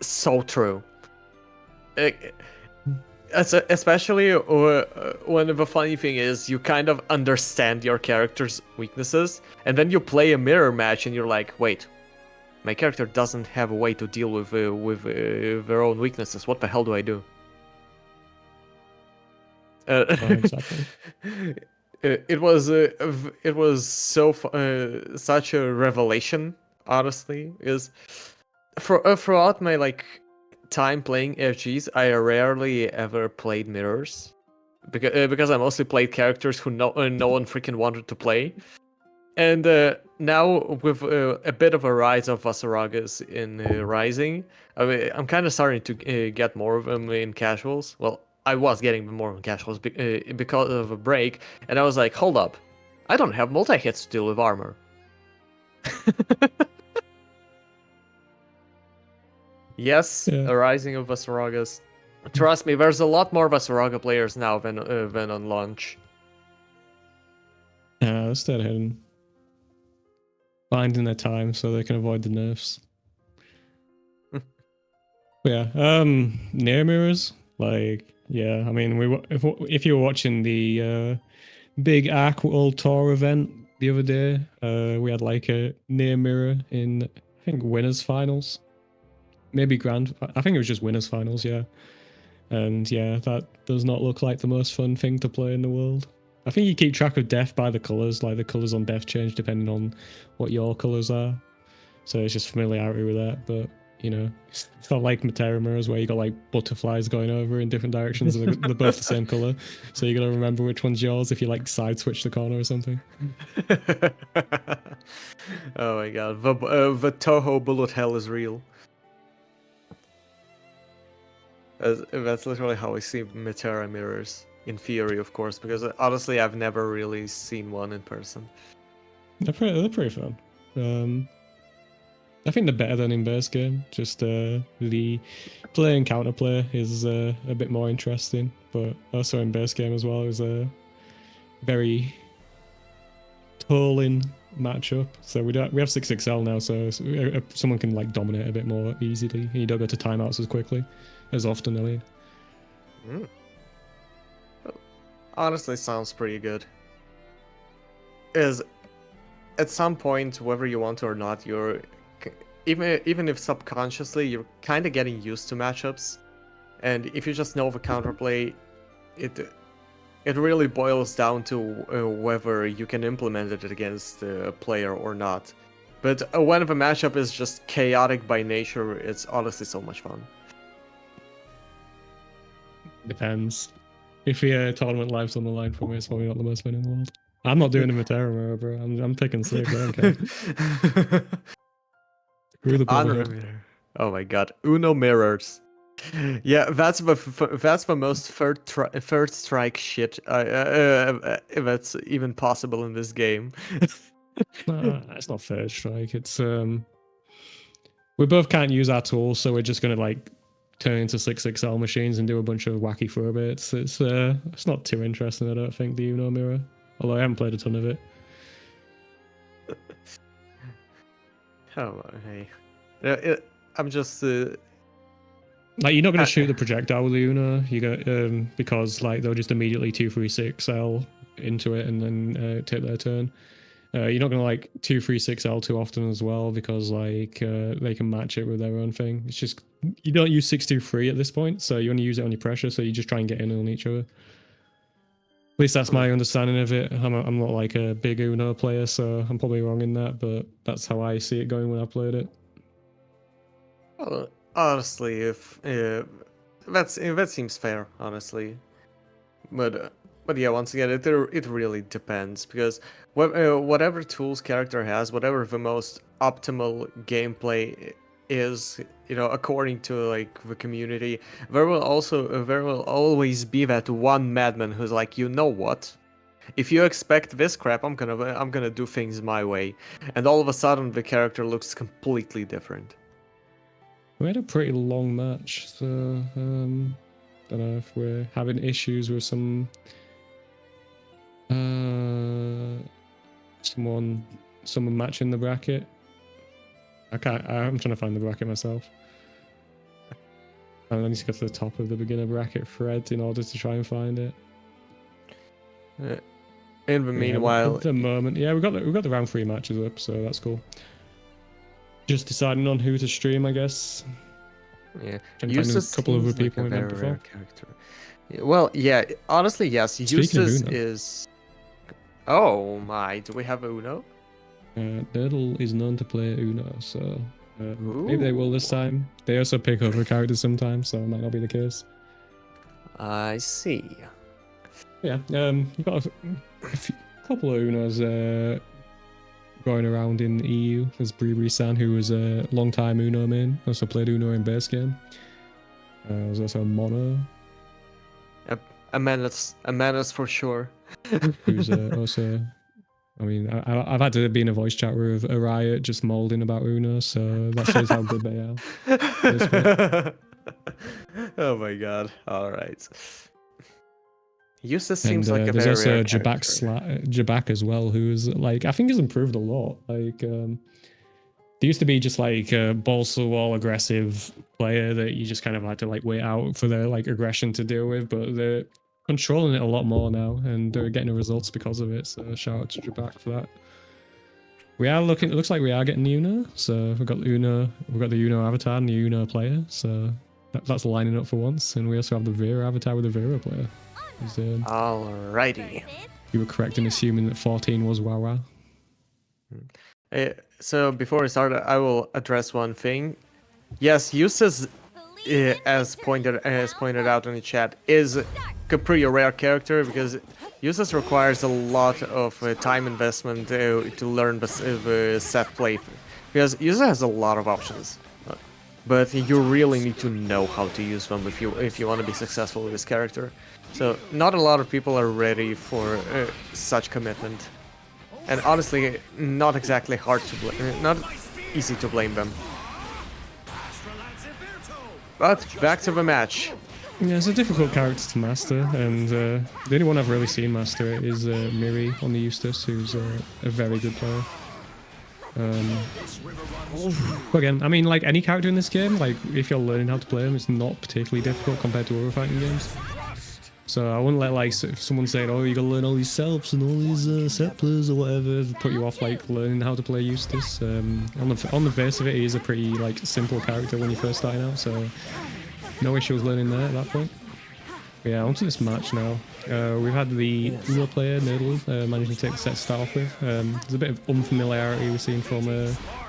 S1: so true. Especially when the funny thing is you kind of understand your character's weaknesses, and then you play a mirror match and you're like, wait, my character doesn't have a way to deal with their own weaknesses. What the hell do I do?
S2: Exactly.
S1: It was such a revelation. Honestly, is throughout my time playing FGs, I rarely ever played mirrors, because I mostly played characters who no one freaking wanted to play. And now with a bit of a rise of Vasaragas in Rising, I mean, I'm kind of starting to get more of them in casuals. Well, I was getting more in casuals because of a break, and I was like, hold up, I don't have multi-hits to deal with armor. Yes,
S2: Yeah.
S1: a rising of Vasaragas. Trust me, there's a lot more Vasaraga players now than on launch.
S2: Let's start ahead finding their time so they can avoid the nerfs. Yeah, Nair mirrors, like, yeah, I mean, if you were watching the big Arc World Tour event the other day, we had like a Nair mirror in, I think, winners finals. Maybe grand. I think it was just winners finals, yeah. And yeah, that does not look like the most fun thing to play in the world. I think you keep track of death by the colours, like the colours on death change depending on what your colours are. So it's just familiarity with that, but you know, it's not like Matera mirrors where you got like butterflies going over in different directions and they're both the same colour. So you gotta remember which one's yours if you like side switch the corner or something.
S1: Oh my god, the Toho bullet hell is real. That's literally how I see Matera mirrors. In theory, of course, because honestly, I've never really seen one in person.
S2: They're pretty fun. I think they're better than in base game. Just the play and counterplay is a bit more interesting, but also in base game as well is a very tolling matchup. So we have 6XL now, so someone can like dominate a bit more easily, and you don't go to timeouts as quickly, as often. I mean.
S1: Honestly, sounds pretty good. Is at some point, whether you want to or not, you're even if subconsciously you're kind of getting used to matchups, and if you just know the counterplay, it really boils down to whether you can implement it against a player or not. But when the matchup is just chaotic by nature, it's honestly so much fun.
S2: Depends. If the tournament live's on the line for me, it's probably not the most fun in the world. I'm not doing a Matera mirror, bro. I'm taking 6. I don't care. Screw the
S1: Honor. Oh my god, Uno mirrors. Yeah, that's the most third strike shit that's even possible in this game.
S2: It's not third strike. It's we both can't use our tools, so we're just gonna like turn into 6XL machines and do a bunch of wacky throw bits. It's not too interesting, I don't think, the Uno mirror. Although I haven't played a ton of it.
S1: Oh, hey. I'm just
S2: Like, you're not going to shoot the projectile with the Uno, you go because like they'll just immediately 236L into it and then take their turn. You're not going to like 236L too often as well because like they can match it with their own thing. It's just you don't use 623 at this point, so you only use it on your pressure, so you just try and get in on each other. At least that's my understanding of it. I'm not like a big Uno player, so I'm probably wrong in that, but that's how I see it going when I played it.
S1: well, honestly, if that seems fair, honestly. But yeah, once again, it really depends because whatever tools character has, whatever the most optimal gameplay is, you know, according to like the community, there will always be that one madman who's like, you know what? If you expect this crap, I'm gonna do things my way, and all of a sudden the character looks completely different.
S2: We had a pretty long match, so don't know if we're having issues with someone matching the bracket. I'm trying to find the bracket myself. I need to go to the top of the beginner bracket thread in order to try and find it.
S1: In the meanwhile,
S2: at the moment, yeah, we've got the round 3 matches up, so that's cool. Just deciding on who to stream, I guess.
S1: Yeah,
S2: Eustace a couple of other people
S1: like
S2: in it before.
S1: Character. Well, yeah, honestly, yes. Eustace is. Oh my! Do we have Uno?
S2: Nurdell is known to play Uno, so maybe they will this time. They also pick other characters sometimes, so it might not be the case.
S1: I see.
S2: Yeah, you've got a couple of Unos going around in the EU. There's Bree-San, who was a long-time Uno main, also played Uno in base game. There's also Mono.
S1: A menace for sure.
S2: Who's also... I mean, I've had to be in a voice chat with a Riot just molding about Uno, so that shows how good they are.
S1: Oh my god. Alright. Eustace seems like a
S2: there's
S1: very
S2: also
S1: rare
S2: Jabak as well, who's like, I think has improved a lot. Like, there used to be just like a balls to the wall aggressive player that you just kind of had to like wait out for their like aggression to deal with, but they're controlling it a lot more now and they're getting the results because of it. So shout out to Jabak for that. We are looking, it looks like we are getting Uno. So we've got the Uno avatar and the Uno player. So that's lining up for once. And we also have the Vera avatar with the Vera player.
S1: Alrighty.
S2: You were correct in assuming that 14 was Wawa.
S1: So before we start, I will address one thing. Yes, Eustace, as pointed out in the chat, is a pretty rare character because Eustace requires a lot of time investment to learn the set play. Because Eustace has a lot of options, but you really need to know how to use them if you want to be successful with this character. So not a lot of people are ready for such commitment, and honestly, not exactly not easy to blame them. But back to the match.
S2: Yeah, it's a difficult character to master, and the only one I've really seen master it is Miri on the Eustace, who's a very good player. But again, I mean, like any character in this game, like if you're learning how to play them, it's not particularly difficult compared to other fighting games. So I wouldn't let like someone saying, "Oh, you gotta learn all these selfs and all these set plays or whatever," put you off like learning how to play Eustace. On the face of it, he is a pretty like simple character when you're first starting out, so no issues learning there at that point. But yeah, onto this match now. We've had the Uno player Nurdell managing to take the set to start off with. There's a bit of unfamiliarity we're seeing from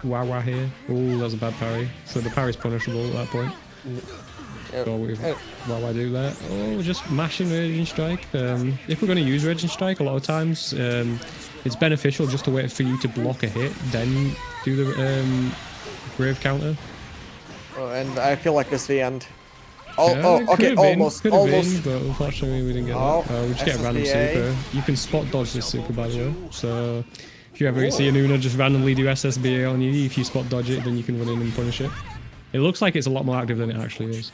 S2: Wawa here. Oh, that's a bad parry. So the parry's punishable at that point. So while I do that, we're just mashing Raging Strike. If we're going to use Raging Strike, a lot of times it's beneficial just to wait for you to block a hit, then do the Brave counter.
S1: Oh, and I feel like this is the end.
S2: Okay,
S1: almost.
S2: Been, but unfortunately we didn't get that. We just get a random super. You can spot dodge this super, by the way. So if you ever see an Uno just randomly do SSBA on you, if you spot dodge it, then you can run in and punish it. It looks like it's a lot more active than it actually is.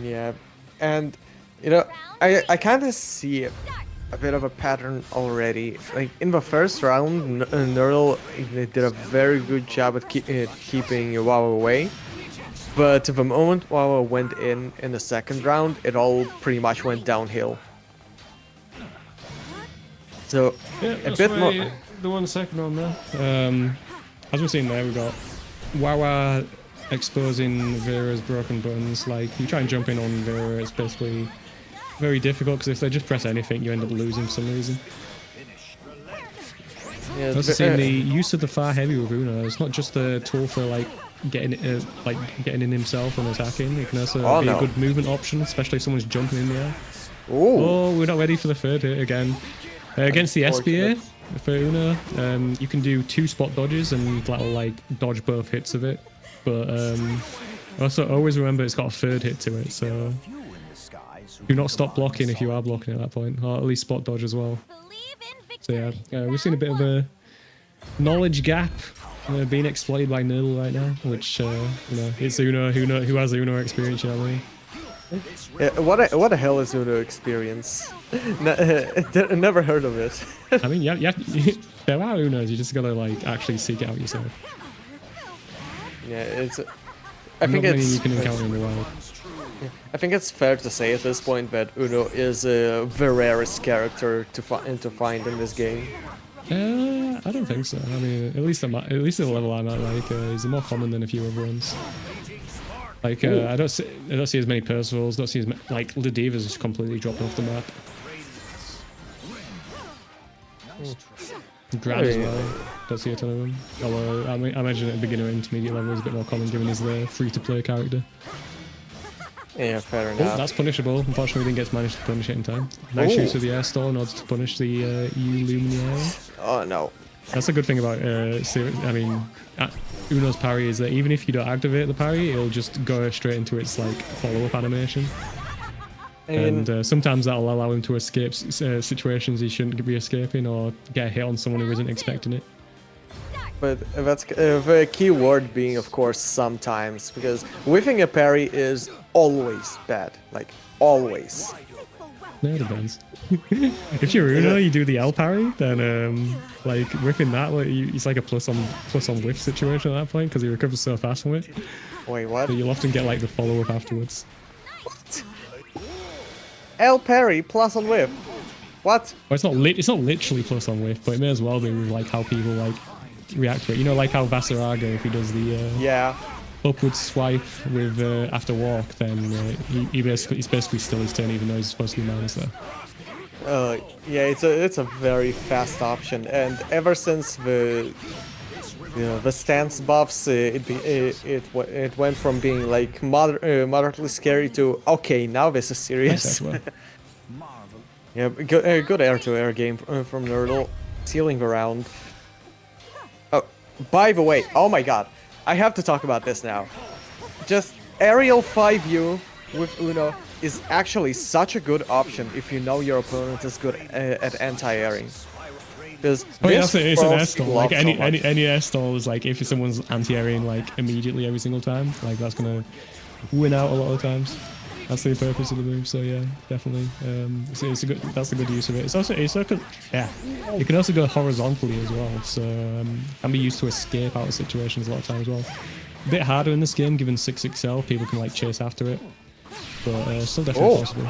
S1: Yeah, and you know, I kind of see a bit of a pattern already. Like in the first round, Nurdell did a very good job at keeping Wawa away. But the moment Wawa went in the second round, it all pretty much went downhill. So
S2: Yeah,
S1: a bit more.
S2: The 1 second on there. As we're seeing there, we've got Wawa exposing Vera's broken buttons. Like, you try and jump in on Vera, it's basically very difficult because if they just press anything, you end up losing for some reason.
S1: Yeah,
S2: Also seeing the use of the far heavy with Uno. It's not just a tool for like getting in himself and attacking. It can also be a good movement option, especially if someone's jumping in the air.
S1: Ooh.
S2: Oh, we're not ready for the third hit again. Against the SBA for Uno, you can do 2 spot dodges and that'll like dodge both hits of it. But also always remember it's got a third hit to it, so do not stop blocking if you are blocking at that point, or at least spot dodge as well. So yeah, we've seen a bit of a knowledge gap being exploited by Nurdell right now, which you know, it's Uno who has Uno experience, you know what I mean?
S1: Yeah, what the hell is Uno experience? Never heard of it.
S2: I mean, yeah, there are Unos. You just gotta like actually seek it out yourself.
S1: Yeah, it's. I think
S2: not many
S1: it's.
S2: you can encounter in the wild.
S1: I think it's fair to say at this point that Uno is the rarest character to find in this game.
S2: I don't think so. I mean, at least at the level I'm at, like, he's more common than a few other ones. Like, I don't see as many Percivals. Don't see as like the Divas just completely dropped off the map. Grad as well. Don't see a ton of them. Although I imagine at beginner and intermediate level is a bit more common, given he's the free-to-play character.
S1: Yeah, fair
S2: Oh,
S1: enough.
S2: that's punishable. Unfortunately, we didn't get to manage to punish it in time. Nice use of the air stall in order to punish the EU Lumiere.
S1: Oh no.
S2: That's a good thing about Uno's parry is that even if you don't activate the parry, it'll just go straight into its like follow-up animation. And sometimes that'll allow him to escape situations he shouldn't be escaping, or get a hit on someone who isn't expecting it.
S1: But that's the key word being, of course, sometimes, because whiffing a parry is always bad. Like, always.
S2: No, it depends. If you're Uno, you do the L parry, then like whiffing that, like, it's like a plus on whiff situation at that point because he recovers so fast from it.
S1: Wait, what?
S2: So you'll often get like the follow-up afterwards.
S1: What? L parry plus on whiff. What?
S2: Well, it's not literally plus on whiff, but it may as well be with like how people like react to it. You know, like how Vasaraga, if he does the upward swipe with after walk, then he's basically still his turn, even though he's supposed to be minus there.
S1: Yeah, it's a very fast option, and ever since the stance buffs, it went from being like moderately scary to okay, now this is serious.
S2: Well.
S1: Yeah, good air-to-air game from Nurdell, sealing the round. Oh, by the way, oh my god, I have to talk about this now. Just aerial 5U with Uno is actually such a good option if you know your opponent is good at anti-airing. Because
S2: it's an air stall. Like any air stall is like if someone's anti-airing like immediately every single time, like that's gonna win out a lot of times. That's the purpose of the move. So yeah, definitely. It's a good. That's a good use of it. It can also go horizontally as well. So can be used to escape out of situations a lot of times as well. A bit harder in this game, given 6XL, people can like chase after it, but still definitely possible.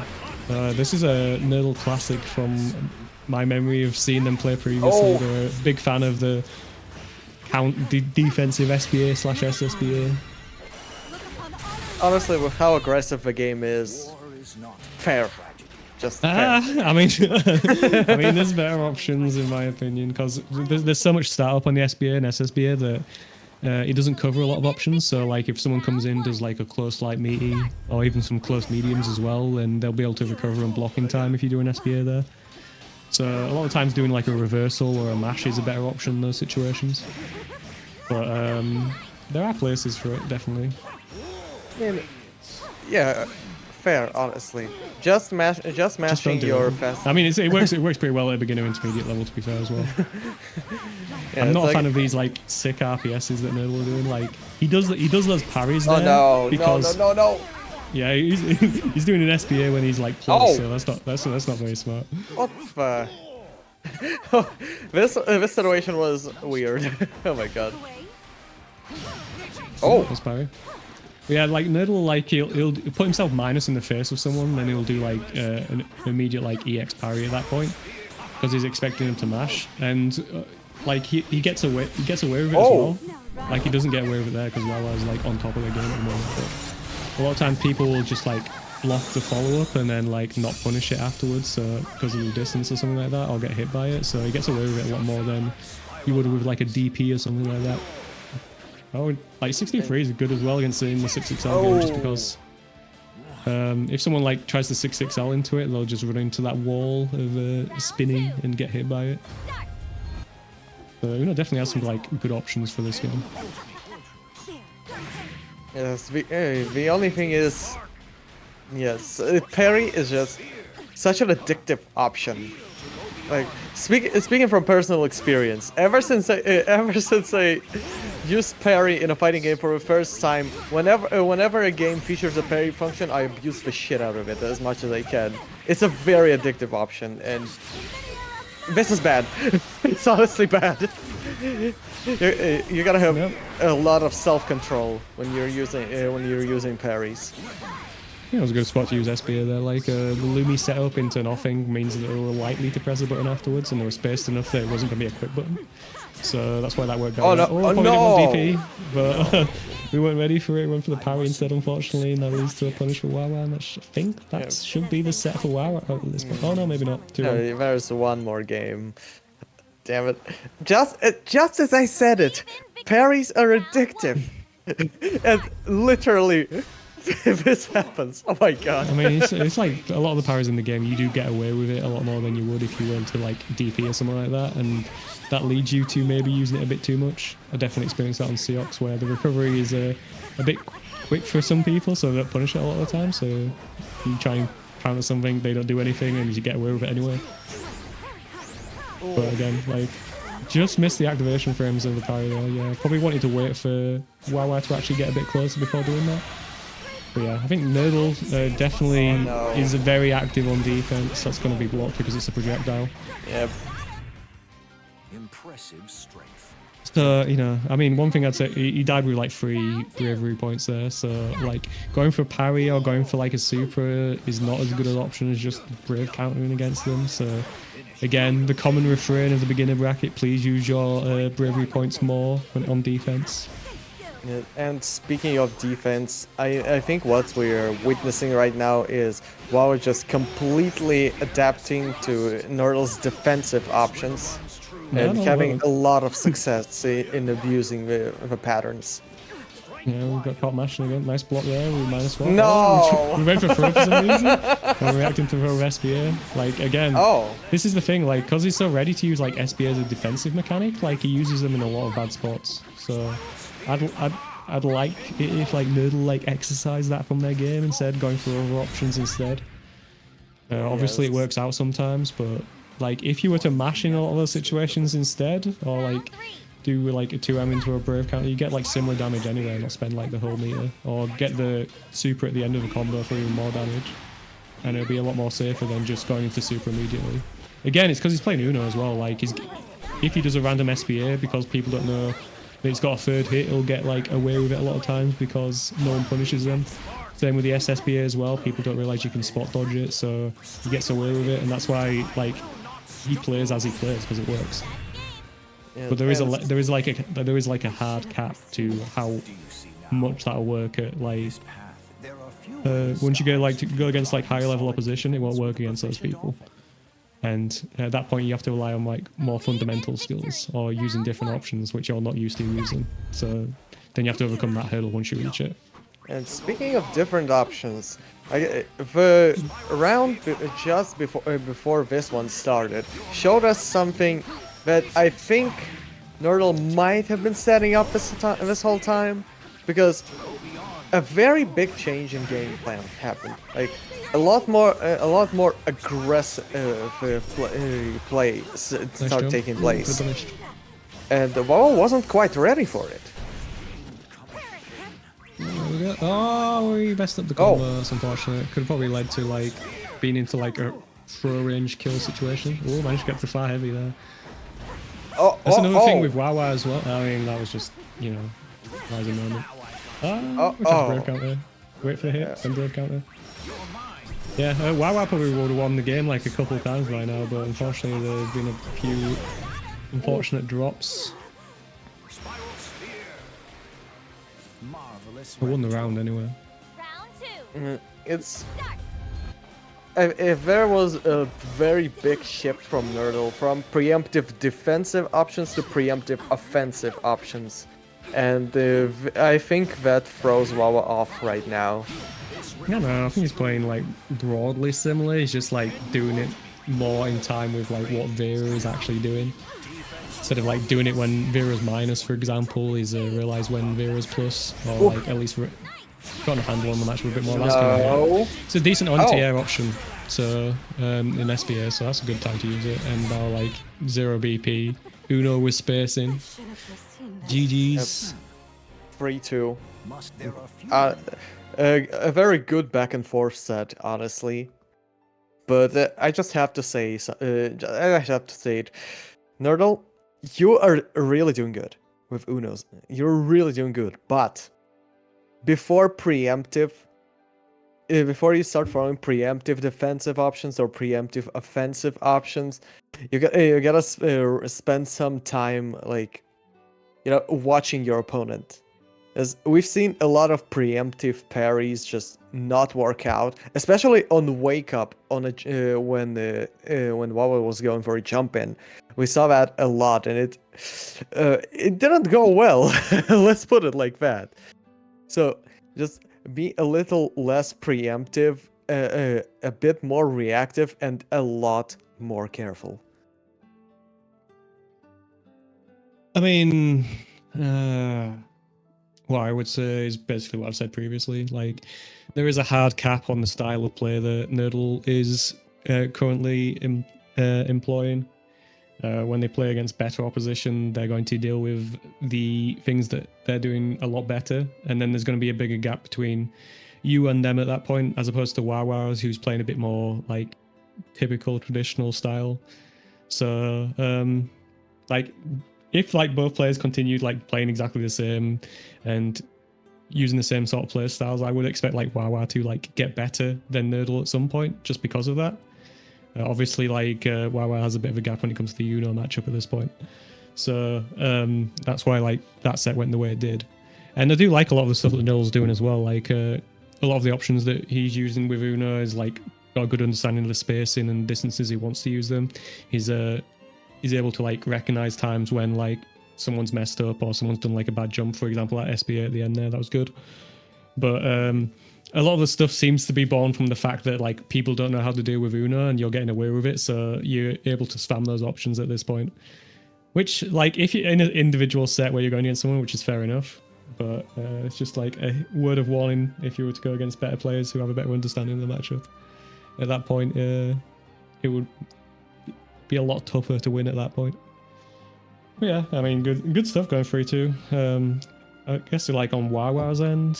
S2: This is a Nurdell classic from my memory of seeing them play previously. They're a big fan of the defensive SBA/SSBA.
S1: Honestly, with how aggressive the game is, fair. Just fair.
S2: I mean, there's better options in my opinion, because there's so much startup on the SBA and SSBA that it doesn't cover a lot of options. So like if someone comes in, does like a close light meaty, or even some close mediums as well, then they'll be able to recover and block in time if you do an SBA there. So a lot of times doing like a reversal or a mash is a better option in those situations. But there are places for it, definitely.
S1: I mean, yeah, fair, honestly. Just mashing
S2: do
S1: your
S2: it.
S1: fast.
S2: I mean, it works pretty well at beginner intermediate level, to be fair as well.
S1: Yeah,
S2: I'm
S1: it's
S2: not a
S1: like-
S2: fan of these like sick RPSs that Nurdell are doing. Like he does those parries
S1: Oh
S2: there
S1: no!
S2: because
S1: No!
S2: yeah, he's doing an SPA when he's like plus,
S1: Oh.
S2: so that's not very smart.
S1: What the? This situation was weird. Oh my god. Oh.
S2: That's parry. But yeah, like Nurdell, like he'll put himself minus in the face of someone, then he'll do like an immediate like EX parry at that point because he's expecting him to mash, and like he gets away with it as well. Like he doesn't get away with it there because Wawa's like on top of the game at the moment. But a lot of times people will just like block the follow up and then like not punish it afterwards, so because of the distance or something like that, or get hit by it. So he gets away with it a lot more than you would with like a DP or something like that. Oh, like 63 is good as well against the 6XL game, just because if someone like tries to 6XL into it, they'll just run into that wall of spinning and get hit by it. So definitely has some like good options for this game.
S1: Yes, the only thing is, yes, parry is just such an addictive option. Like speaking from personal experience, ever since I used parry in a fighting game for the first time, whenever a game features a parry function, I abuse the shit out of it as much as I can. It's a very addictive option, and this is bad. It's honestly bad. You gotta have a lot of self-control when you're using parries.
S2: Yeah, it was a good spot to use SPA there. Like the Lumi setup into nothing means that they were likely to press a button afterwards, and they were spaced enough that it wasn't going to be a quick button. So that's why that worked out.
S1: Oh no!
S2: Probably
S1: No!
S2: DP, but we weren't ready for it. Went for the parry instead, unfortunately, and that leads to a punish for Wawa. And I think that should be the set for Wawa at this point. Oh no, maybe not. Too long.
S1: There's one more game. Damn it! Just as I said it, parries are addictive, and literally. If this happens, oh my god.
S2: I mean, it's like a lot of the parries in the game, you do get away with it a lot more than you would if you went to like DP or something like that, and that leads you to maybe using it a bit too much. I definitely experienced that on Seox, where the recovery is a bit quick for some people, so they don't punish it a lot of the time, so you try and counter something, they don't do anything, and you get away with it anyway. But again, like, just missed the activation frames of the parry there, yeah. Probably wanted to wait for Wawa to actually get a bit closer before doing that. But yeah, I think Nurdell definitely is very active on defense. That's going to be blocked because it's a projectile.
S1: Yep.
S4: Impressive strength.
S2: So, I mean, one thing I'd say, he died with like 3 bravery points there. So, like, going for parry or going for like a super is not as good an option as just brave countering against them. So, again, the common refrain of the beginner bracket, please use your bravery points more on defense.
S1: Yeah, and speaking of defense, I think what we're witnessing right now is WoW just completely adapting to Nurdell's defensive options and having a lot of success in abusing the patterns.
S2: Yeah, we got caught mashing again. Nice block there. We -1.
S1: No!
S2: Oh, we went for throw for some reason. We're reacting to throw SPA. Like, again, this is the thing. Like, because he's so ready to use like SPA as a defensive mechanic, like he uses them in a lot of bad spots. So I'd like it if like Nurdell like exercise that from their game instead, going for other options instead. Obviously, it works out sometimes, but like if you were to mash in a lot of those situations instead, or like do like a 2M into a brave counter, you get like similar damage anyway, not spend like the whole meter, or get the super at the end of the combo for even more damage, and it'll be a lot more safer than just going into super immediately. Again, it's because he's playing Uno as well. Like if he does a random SPA because people don't know that he's got a third hit, he'll get like away with it a lot of times because no one punishes them. Same with the SSPA as well. People don't realize you can spot dodge it, so he gets away with it, and that's why like he plays as he plays because it works. Yeah, but there is like a hard cap to how much that'll work at like once you go against like higher level opposition, it won't work against those people. And at that point, you have to rely on like more fundamental skills or using different options which you're not used to using. So then you have to overcome that hurdle once you reach it.
S1: And speaking of different options, the round just before this one started showed us something that I think Nurdell might have been setting up this whole time, because a very big change in game plan happened. Like a lot more aggressive play
S2: Nice
S1: start
S2: jump.
S1: taking
S2: Good
S1: place,
S2: punish.
S1: and WoW wasn't quite ready for it.
S2: There we go. Oh, we messed up the combo. That's unfortunate. Could have probably led to like being into like a throw range kill situation. Oh, managed to get to far heavy there. That's another thing with Wawa as well. I mean, that was just, you know, rising moment. Which has brave counter. Wait for the hit, then brave counter. Yeah, Wawa probably would have won the game like a couple of times by now, but unfortunately there have been a few unfortunate drops. I won the round anyway.
S3: Round 2.
S1: It's if there was a very big shift from Nurdell from preemptive defensive options to preemptive offensive options, and I think that throws Wawa off right now.
S2: No, I think he's playing like broadly similar. He's just like doing it more in time with like what Vera is actually doing. Instead of like doing it when Vera's minus, for example, he's realized when Vera's plus, or like at least gotten a handle on the match with a bit more. That's kind of, it's a decent anti-air option, so in SBA, so that's a good time to use it. And now like 0 BP, Uno with spacing. GG's.
S1: 3-2. A very good back and forth set, honestly. But I just have to say, I have to say it, Nurdell, you are really doing good with Unos. You're really doing good, but before you start following preemptive defensive options or preemptive offensive options, you gotta spend some time, like, you know, watching your opponent. As we've seen a lot of preemptive parries just not work out, especially on wake up on a when Wawa was going for a jump in. We saw that a lot, and it didn't go well. Let's put it like that. So just be a little less preemptive, a bit more reactive, and a lot more careful.
S2: I mean, what I would say is basically what I've said previously. Like, there is a hard cap on the style of play that Nurdell is currently employing. When they play against better opposition, they're going to deal with the things that they're doing a lot better, and then there's going to be a bigger gap between you and them at that point, as opposed to Wawa's, who's playing a bit more like typical traditional style. So, like, if like both players continued like playing exactly the same and using the same sort of play styles, I would expect like Wawa to like get better than Nurdell at some point, just because of that. Obviously, like Wawa has a bit of a gap when it comes to the Uno matchup at this point, so that's why like that set went the way it did. And I do like a lot of the stuff that Nurdell's doing as well. Like a lot of the options that he's using with Uno is like got a good understanding of the spacing and distances he wants to use them. He's able to like recognize times when like someone's messed up or someone's done like a bad jump, for example, at SBA at the end there. That was good. But a lot of the stuff seems to be born from the fact that like people don't know how to deal with Uno and you're getting away with it, so you're able to spam those options at this point. Which, like, if you're in an individual set where you're going against someone, which is fair enough, but it's just like a word of warning if you were to go against better players who have a better understanding of the matchup. At that point, it would be a lot tougher to win at that point. But yeah, I mean, good stuff going 3-2. I guess like on Wawa's end,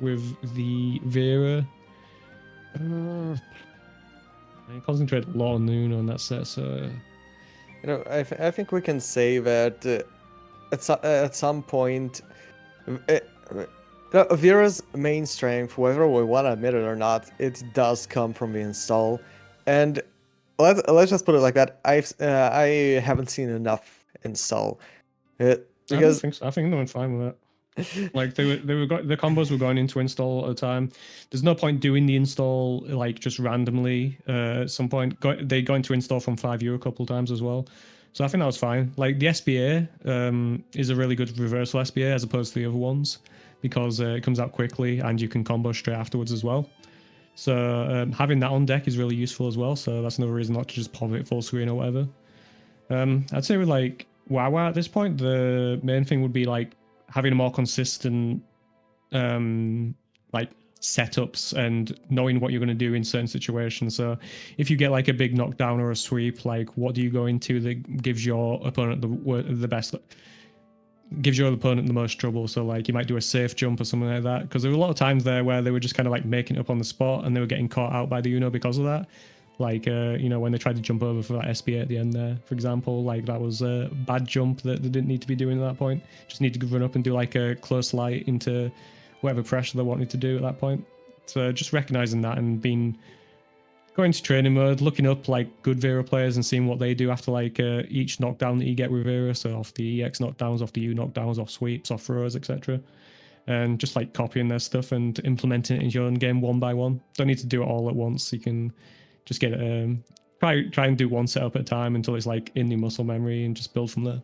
S2: with the Vera, I concentrate a lot on Uno on that set, so...
S1: You know, I think we can say that at some point, Vera's main strength, whether we want to admit it or not, it does come from the install. And let's just put it like that. I haven't seen enough install. Because
S2: I don't think so. I think they went fine with it. Like the combos were going into install at a time. There's no point doing the install like just randomly. At some point, they go into install from 5U a couple of times as well. So I think that was fine. Like the SBA is a really good reversal SBA as opposed to the other ones, because it comes out quickly and you can combo straight afterwards as well. So having that on deck is really useful as well. So that's another reason not to just pop it full screen or whatever. I'd say with like Wawa at this point, the main thing would be like having a more consistent like setups and knowing what you're going to do in certain situations. So if you get like a big knockdown or a sweep, like what do you go into that gives your opponent the best, gives your opponent the most trouble? So like you might do a safe jump or something like that, because there were a lot of times there where they were just kind of like making it up on the spot and they were getting caught out by the Uno because of that. Like you know, when they tried to jump over for that SBA at the end there, for example, like that was a bad jump that they didn't need to be doing at that point. Just need to run up and do like a close light into whatever pressure they wanted to do at that point. So just recognizing that and going to training mode, looking up like good Vera players and seeing what they do after like each knockdown that you get with Vera. So off the EX knockdowns, off the U knockdowns, off sweeps, off throws, etc. And just like copying their stuff and implementing it in your own game one by one. Don't need to do it all at once. You can just get it, try and do one setup at a time until it's like in your muscle memory and just build from there.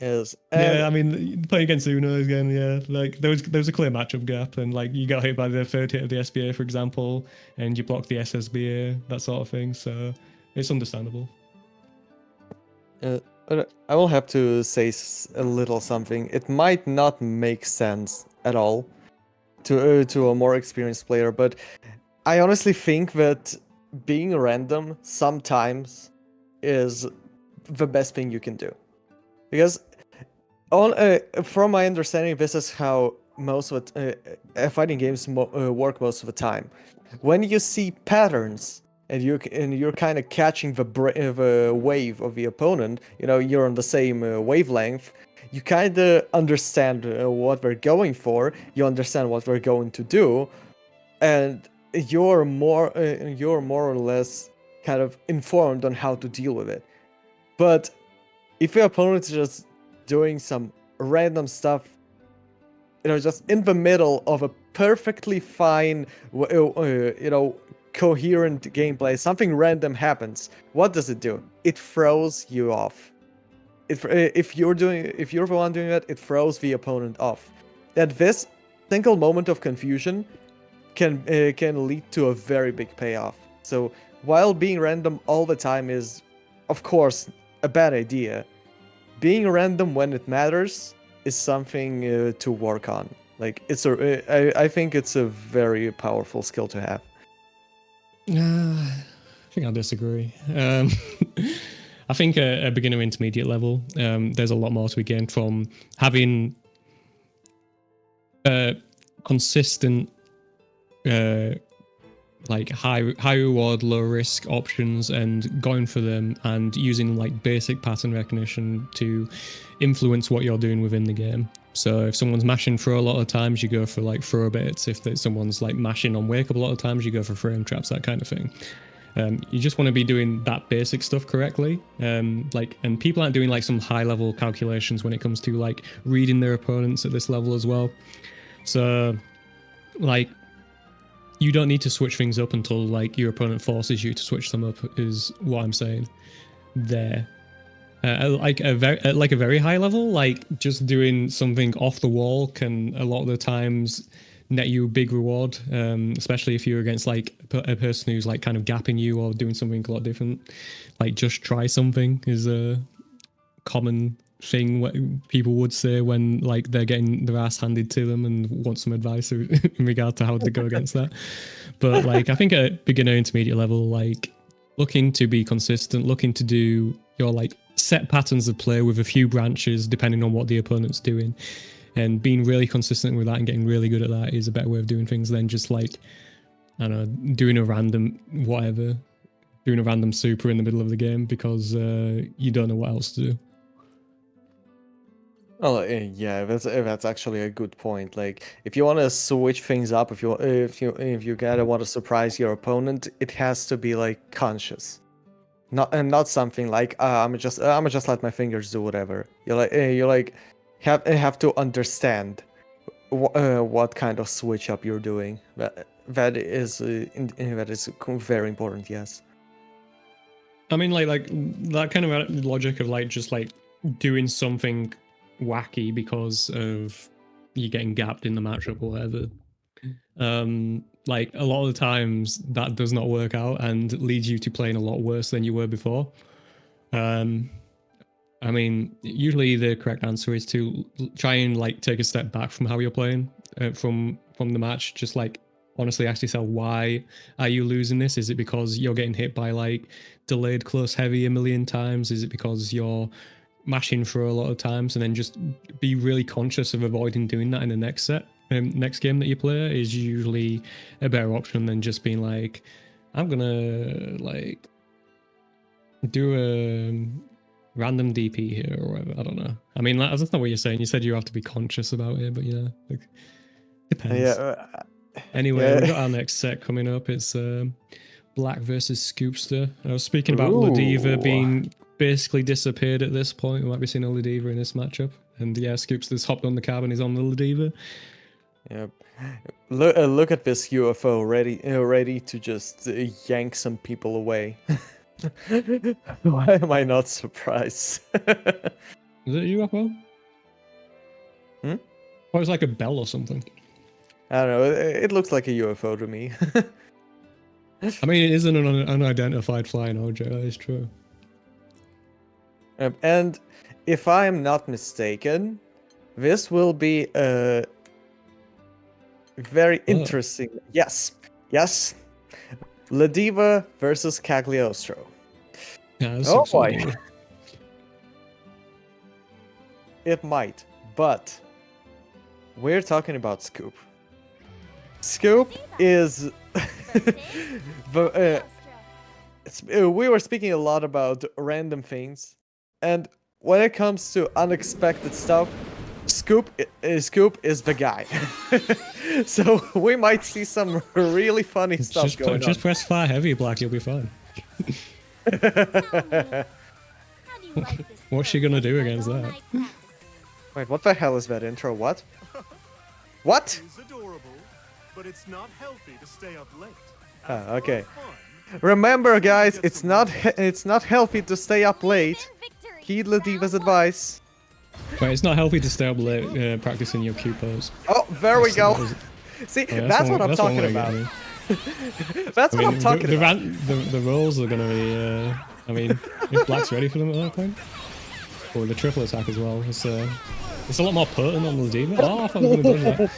S1: Yes.
S2: Yeah, I mean, playing against Uno again, yeah, like there was a clear matchup gap, and like you got hit by the third hit of the SBA, for example, and you blocked the SSBA, that sort of thing. So it's understandable.
S1: But I will have to say a little something. It might not make sense at all to a more experienced player, but I honestly think that being random sometimes is the best thing you can do, because from my understanding, this is how most of fighting games work most of the time. When you see patterns and you're kind of catching the wave of the opponent, you know, you're on the same wavelength. You kind of understand what they're going for. You understand what they're going to do, and you're more or less kind of informed on how to deal with it. But if your opponent's just doing some random stuff, you know, just in the middle of a perfectly fine, you know, coherent gameplay, something random happens. What does it do? It throws you off. If you're the one doing that, it throws the opponent off. And this single moment of confusion can lead to a very big payoff. So while being random all the time is, of course, a bad idea, being random when it matters is something to work on. Like I think it's a very powerful skill to have.
S2: I think I'll disagree. I think a beginner intermediate level, there's a lot more to be gained from having consistent like high reward, low risk options and going for them and using like basic pattern recognition to influence what you're doing within the game. So if someone's mashing throw a lot of times, you go for like throw bits. If someone's like mashing on wake up a lot of times, you go for frame traps, that kind of thing. You just want to be doing that basic stuff correctly. And people aren't doing like some high level calculations when it comes to like reading their opponents at this level as well. So like, you don't need to switch things up until like your opponent forces you to switch them up, is what I'm saying there. Like a very high level, like just doing something off the wall can a lot of the times net you a big reward, especially if you're against like a person who's like kind of gapping you or doing something a lot different. Like just try something is a common thing what people would say when like they're getting their ass handed to them and want some advice in regard to how to go against that. But like I think at beginner intermediate level, like looking to be consistent, looking to do your like set patterns of play with a few branches depending on what the opponent's doing, and being really consistent with that and getting really good at that is a better way of doing things than just like, I don't know, doing a random whatever, doing a random super in the middle of the game because you don't know what else to do.
S1: Well, yeah, that's actually a good point. Like, if you want to switch things up, if you gotta want to surprise your opponent, it has to be like conscious, not something like I'm just let my fingers do whatever. You have to understand what kind of switch up you're doing. That is very important. Yes.
S2: I mean, like that kind of logic of like just like doing something wacky because of you getting gapped in the matchup or whatever. Like a lot of the times that does not work out and leads you to playing a lot worse than you were before. I mean, usually the correct answer is to try and like take a step back from how you're playing from the match, just like honestly ask yourself, why are you losing this? Is it because you're getting hit by like delayed close heavy a million times? Is it because you're mashing for a lot of times? And then just be really conscious of avoiding doing that in the next set. Next game that you play is usually a better option than just being like, I'm gonna like do a random DP here or whatever. I don't know. I mean, that's not what you're saying. You said you have to be conscious about it, but yeah, like, depends.
S1: Yeah.
S2: Anyway,
S1: yeah.
S2: we got our next set coming up. It's Blaak versus Scoophyster. I was speaking about
S1: Ooh.
S2: Ladiva being basically disappeared at this point. We might be seeing a Ladiva in this matchup. And yeah, Scoophyster's hopped on the cab and he's on the Ladiva.
S1: Yep. Look at this UFO ready to just yank some people away. Why am I not surprised?
S2: Is it a UFO?
S1: Hmm?
S2: Or it's like a bell or something.
S1: I don't know. It looks like a UFO to me.
S2: I mean, it is an unidentified flying object. That is true.
S1: And if I am not mistaken, this will be a very interesting. Yes. Ladiva versus Cagliostro.
S2: Yeah, that's
S1: Oh
S2: exciting.
S1: boy. It might, but we're talking about Scoop. Scoop is we were speaking a lot about random things, and when it comes to unexpected stuff, Scoop is the guy. So we might see some really funny stuff going on.
S2: Just press fire heavy, Black. You'll be fine. What's she gonna do against that?
S1: Wait, what the hell is that intro? What? What?
S5: It's adorable, but it's not healthy to stay up late.
S1: Ah, okay. Remember, guys, it's not healthy to stay up late. Heed Ladiva's advice.
S2: Wait, it's not healthy to stay up late practicing your Q pose.
S1: Oh, there we go. See,
S2: Oh, yeah,
S1: that's what I'm
S2: that's one
S1: talking
S2: way of
S1: about.
S2: getting it.
S1: That's
S2: I
S1: what
S2: mean,
S1: I'm talking about.
S2: the rolls are gonna be. I mean, if Black's ready for them at that point, or the triple attack as well. It's a lot more potent on Ladiva. Oh, I thought I was gonna dodge that.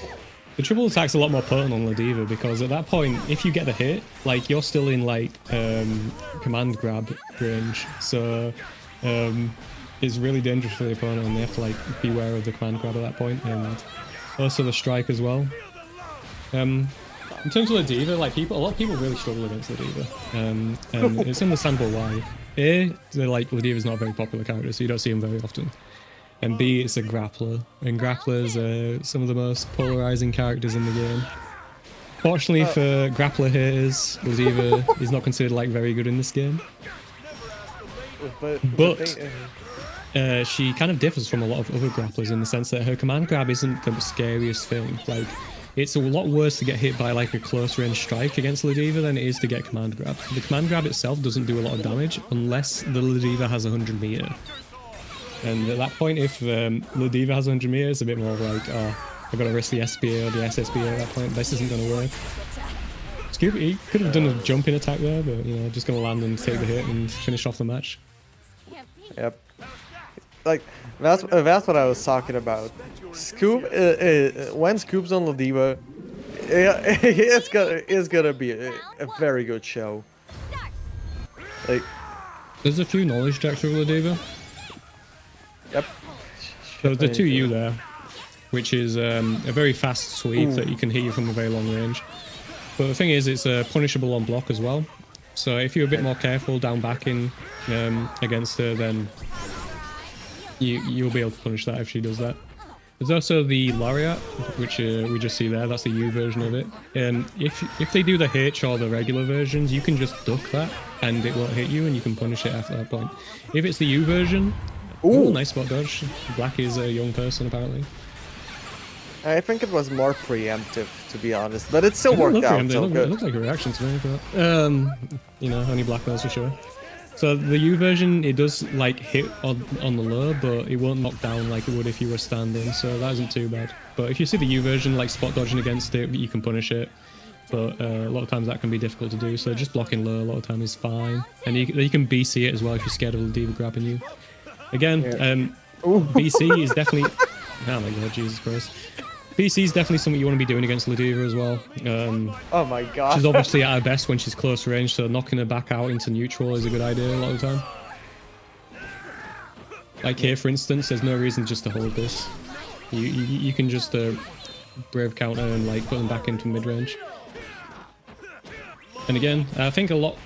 S2: The triple attack's a lot more potent on Ladiva because at that point, if you get the hit, like you're still in like command grab range, so it's really dangerous for the opponent, and they have to like beware of the command grab at that point, and also the strike as well. In terms of Ladiva, like a lot of people really struggle against Ladiva, and it's understandable why. A, Ladiva's not a very popular character, so you don't see him very often. And B, it's a grappler, and grapplers are some of the most polarizing characters in the game. Fortunately for grappler haters, Ladiva is not considered like very good in this game. But she kind of differs from a lot of other grapplers in the sense that her command grab isn't the scariest thing. Like, it's a lot worse to get hit by like a close range strike against Ladiva than it is to get command grab. The command grab itself doesn't do a lot of damage unless the Ladiva has 100 meter. And at that point, if Ladiva has 100 meters, it's a bit more like, oh, I've got to risk the SPA or the SSBA at that point. This isn't going to work. Scoop, he could have done a jumping attack there, but you know, just going to land and take the hit and finish off the match.
S1: Yep. Like that's what I was talking about. Scoop, when Scoop's on Ladiva, it's gonna be a very good show. Like,
S2: there's a few knowledge checks for Ladiva.
S1: Yep.
S2: So the 2U there, which is a very fast sweep that you can hit you from a very long range. But the thing is, it's punishable on block as well. So if you're a bit more careful down backing against her, then you'll be able to punish that if she does that. There's also the Laureate, which we just see there. That's the U version of it. If they do the H or the regular versions, you can just duck that and it won't hit you, and you can punish it after that point. If it's the U version, ooh, nice spot dodge. Black is a young person apparently.
S1: I think it was more preemptive, to be honest, but it still worked out. So
S2: it looked like a reaction to me, but you know, only Black knows for sure. So the U version, it does like hit on the low, but it won't knock down like it would if you were standing, so that isn't too bad. But if you see the U version, like spot dodging against it, you can punish it. But a lot of times that can be difficult to do, so just blocking low a lot of time is fine. And you can BC it as well if you're scared of Ladiva grabbing you. Again, BC is definitely... Oh my god, Jesus Christ. BC is definitely something you want to be doing against Ladiva as well.
S1: Oh my god.
S2: She's obviously at her best when she's close range, so knocking her back out into neutral is a good idea a lot of the time. Like here, for instance, there's no reason just to hold this. You can just brave counter and like put them back into mid range. And again, I think a lot,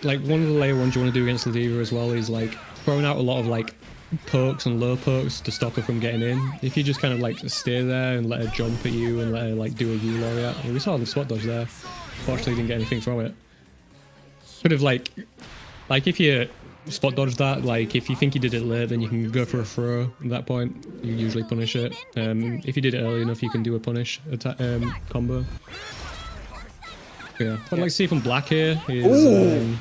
S2: like one of the layer ones you want to do against Ladiva as well is like throwing out a lot of like pokes and low pokes to stop her from getting in. If you just kind of like stay there and let her jump at you and let her like do a U laureate. We saw the spot dodge there. Fortunately didn't get anything from it. Could have like if you spot dodge that, like if you think you did it late, then you can go for a throw at that point. You usually punish it. If you did it early enough, you can do a punish attack combo. Yeah, what I'd like to see from Blaak here is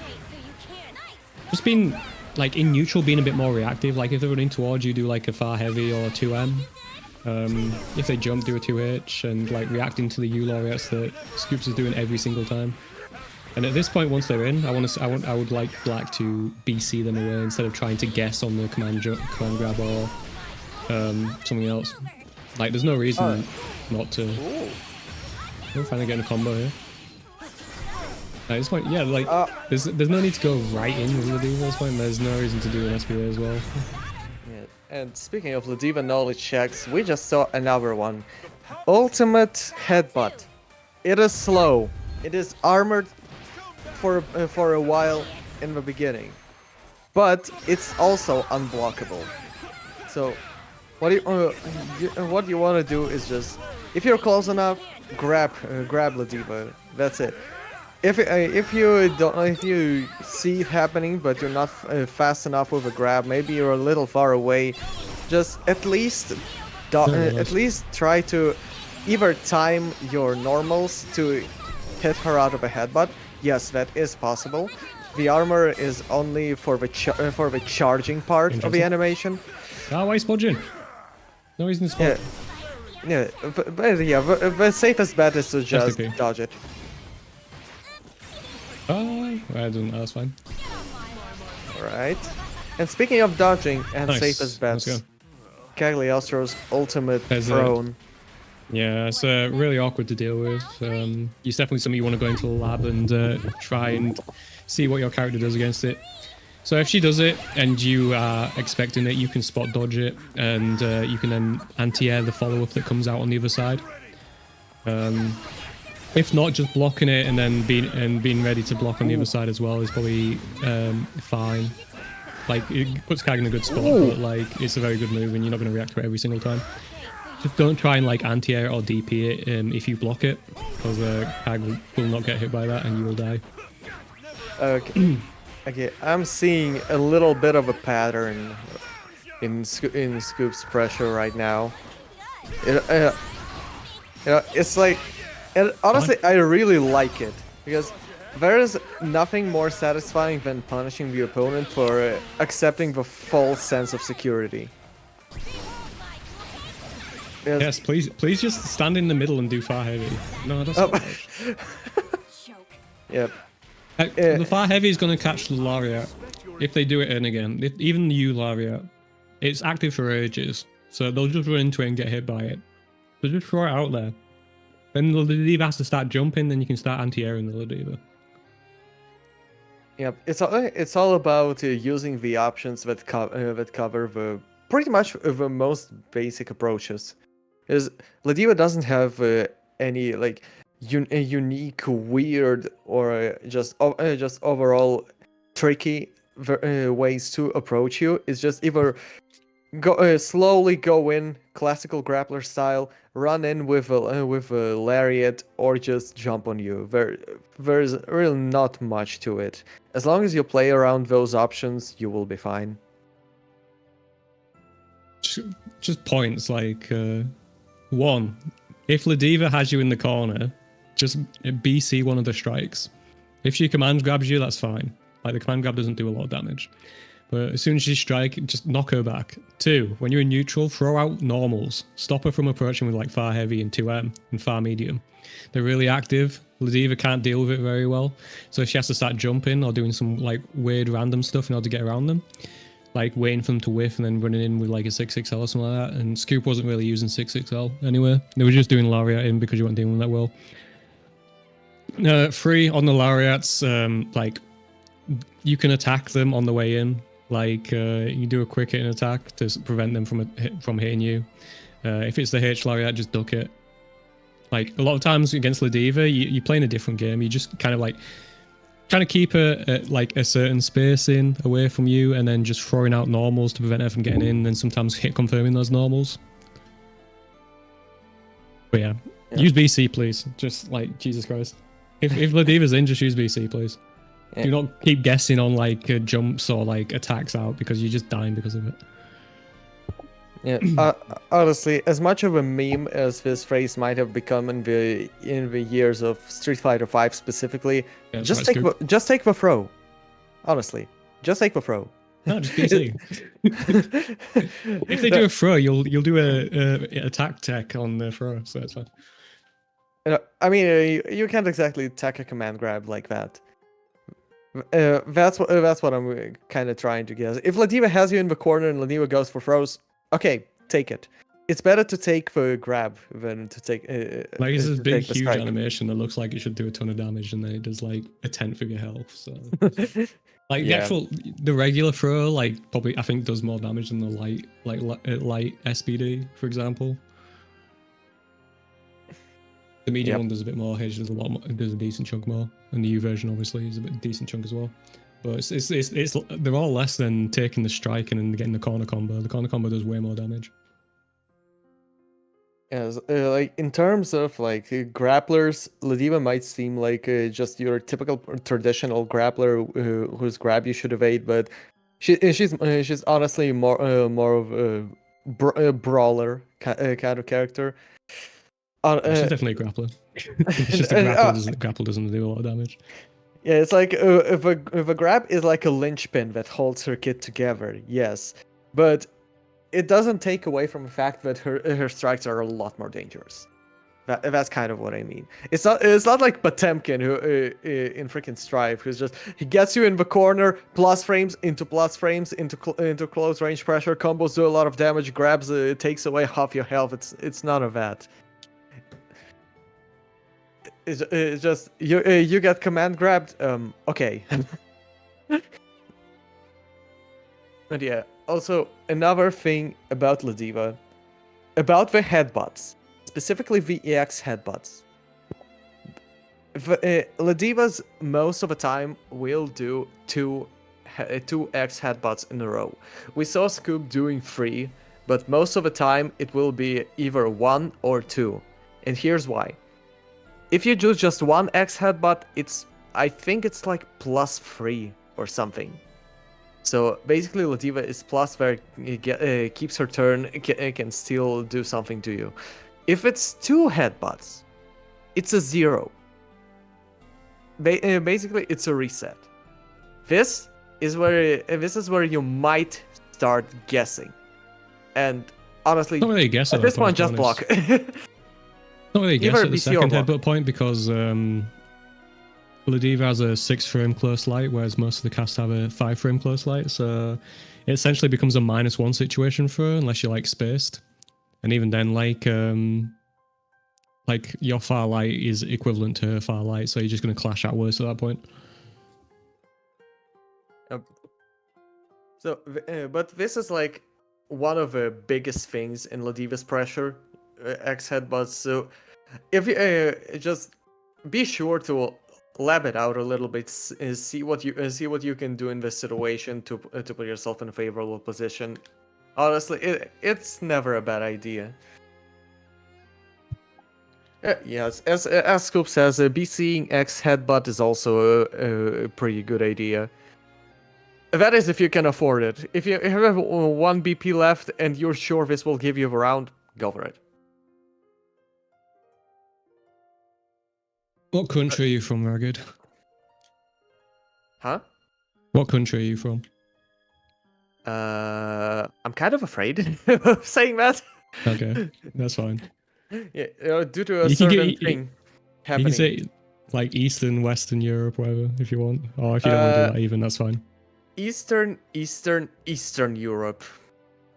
S2: just being like in neutral, being a bit more reactive. Like if they're running towards you, do like a far heavy or a 2M. If they jump, do a 2H and like reacting to the U laureates that Scoops is doing every single time. And at this point, once they're in, I would like Blaak to BC them away instead of trying to guess on the command grab or something else. Like there's no reason not to. We're finally getting a combo here. At this point, yeah, like there's no need to go right in with Ladiva at this point. There's no reason to do an SPA as well.
S1: Yeah. And speaking of Ladiva knowledge checks, we just saw another one. Ultimate headbutt. It is slow. It is armored for a while in the beginning, but it's also unblockable. So what you want to do is just, if you're close enough, grab Ladiva. That's it. If you see it happening but you're not fast enough with a grab, maybe you're a little far away, just at least try to either time your normals to hit her out of a headbutt. Yes, that is possible. The armor is only for the charging part of the animation.
S2: Ah, why spudging? No reason to spud.
S1: Yeah, but yeah, the safest bet is to just dodge it.
S2: Oh, that's fine.
S1: Alright. And speaking of dodging and safest bets, Cagliostro's ultimate throne.
S2: Yeah, it's really awkward to deal with. It's definitely something you want to go into the lab and try and see what your character does against it. So if she does it and you are expecting it, you can spot dodge it and you can then anti-air the follow-up that comes out on the other side. If not, just blocking it and then being ready to block on the other side as well is probably fine. Like it puts Kag in a good spot, but like it's a very good move and you're not going to react to it every single time. Just don't try and like anti-air or DP it if you block it, because Kag will not get hit by that and you will die.
S1: Okay. Okay, I'm seeing a little bit of a pattern in Scoop's pressure right now. It's like, and honestly, I really like it because there is nothing more satisfying than punishing the opponent for accepting the false sense of security.
S2: Yes, please just stand in the middle and do far heavy. No, that's not
S1: Yep.
S2: The far heavy is going to catch the Lariat if they do it in again. Even the U Lariat, it's active for ages, so they'll just run into it and get hit by it. So just throw it out there. Then the Ladiva has to start jumping, then you can start anti-airing the Ladiva.
S1: Yep, it's all about using the options that cover the pretty much the most basic approaches. Is Ladiva doesn't have any like unique, weird, or just overall tricky ways to approach you. It's just either slowly go in classical grappler style, run in with a lariat, or just jump on you. There's really not much to it. As long as you play around those options, you will be fine.
S2: Just points like one, if Ladiva has you in the corner, just BC one of the strikes. If she command grabs you, that's fine. Like the command grab doesn't do a lot of damage. But as soon as you strike, just knock her back. 2, when you're in neutral, throw out normals. Stop her from approaching with like far heavy and 2M and far medium. They're really active. Ladiva can't deal with it very well. So she has to start jumping or doing some like weird random stuff in order to get around them. like waiting for them to whiff and then running in with like a 6XL or something like that. And Scoop wasn't really using 6XL anyway. They were just doing Lariat in because you weren't dealing with that well. 3 on the Lariats, like you can attack them on the way in. Like you do a quick hit and attack to prevent them from hitting you. If it's the H Lariat, just duck it. Like a lot of times against Ladiva, you play in a different game. You just kind of like trying to keep like a certain space in away from you, and then just throwing out normals to prevent her from getting in, and sometimes hit confirming those normals. But yeah, use BC please. Just like Jesus Christ. If Ladiva's in, just use BC please. Yeah. Do not keep guessing on like jumps or like attacks out because you're just dying because of it.
S1: Yeah, honestly, as much of a meme as this phrase might have become in the years of Street Fighter V specifically, just take the throw. Honestly, just take the throw.
S2: No, just BC. If they do a throw, you'll do a attack tech on the throw, so that's fine.
S1: I mean, you can't exactly attack a command grab like that. That's what I'm kind of trying to guess. If Ladiva has you in the corner and Ladiva goes for throws, okay, take it. It's better to take the grab than to take.
S2: Like it's this big, huge animation that looks like it should do a ton of damage, and then it does like 1/10 of your health. So, like the regular throw, like probably I think does more damage than the light SPD, for example. The medium one does a bit more. H does a lot more. Does a decent chunk more, and the U version obviously is a bit decent chunk as well. But it's they're all less than taking the strike and then getting the corner combo. The corner combo does way more damage.
S1: Yeah, like in terms of like grapplers, Ladiva might seem like just your typical traditional grappler whose grab you should evade, but she's honestly more of a brawler kind of character.
S2: She's definitely a grappler. It's just a grapple doesn't do a lot of damage.
S1: Yeah, it's like if a grab is like a linchpin that holds her kit together, yes, but it doesn't take away from the fact that her strikes are a lot more dangerous. That's kind of what I mean. It's not like Potemkin who in freaking Strive, who's just he gets you in the corner, plus frames into close range pressure, combos do a lot of damage, grabs takes away half your health. It's none of that. It's just you get command grabbed. Okay. But yeah, also another thing about Ladiva, about the headbutts, specifically the EX headbutts. Ladivas most of the time will do two X headbutts in a row. We saw Scoop doing 3, but most of the time it will be either 1 or 2, and here's why. If you do just one X headbutt, I think it's like +3 or something. So basically Ladiva is plus where it keeps her turn, it can still do something to you. If it's 2 headbutts, it's a 0. Basically it's a reset. This is where you might start guessing. And honestly,
S2: not really guess
S1: at this point just block.
S2: Not really guess at the second headbutt point because Ladiva has a 6-frame close light, whereas most of the casts have a 5-frame close light, so it essentially becomes a -1 situation for her unless you're like spaced. And even then, like your far light is equivalent to her far light, so you're just going to clash out worse at that point.
S1: So, but this is like one of the biggest things in Ladiva's pressure. X headbutts. So if you just be sure to lab it out a little bit, see what you can do in this situation to put yourself in a favorable position. Honestly, it's never a bad idea. Yes, as Scoop says, BCing X headbutt is also a pretty good idea. That is if you can afford it. If you have 1 BP left and you're sure this will give you a round, go for it.
S2: What country are you from, Ragged?
S1: Huh?
S2: What country are you from?
S1: I'm kind of afraid of saying that.
S2: Okay, that's fine.
S1: Yeah, due to a certain thing happening.
S2: You can say like Eastern, Western Europe, whatever, if you want. Or if you don't want to do that even, that's fine.
S1: Eastern Europe.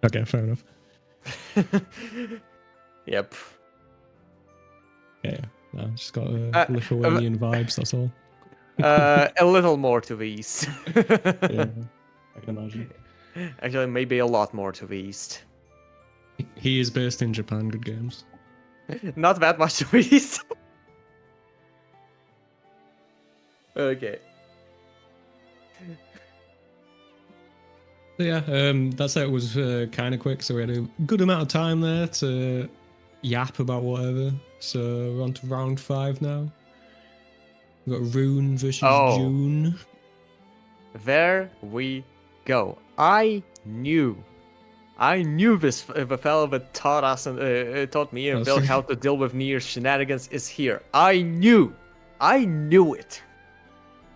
S2: Okay, fair enough.
S1: Yep.
S2: Yeah. No, just got Lithuanian vibes. That's all.
S1: A little more to the east.
S2: Yeah, I can imagine.
S1: Actually, maybe a lot more to the east.
S2: He is based in Japan. Good games.
S1: Not that much to the east. Okay.
S2: So yeah, that's it. It was kind of quick, so we had a good amount of time there to yap about whatever. So we're on to round 5 now. We've got Reewn versus Jyonn.
S1: There we go. I knew this the fellow that taught us and taught me and Bill how to deal with Nier's shenanigans is here. I knew it.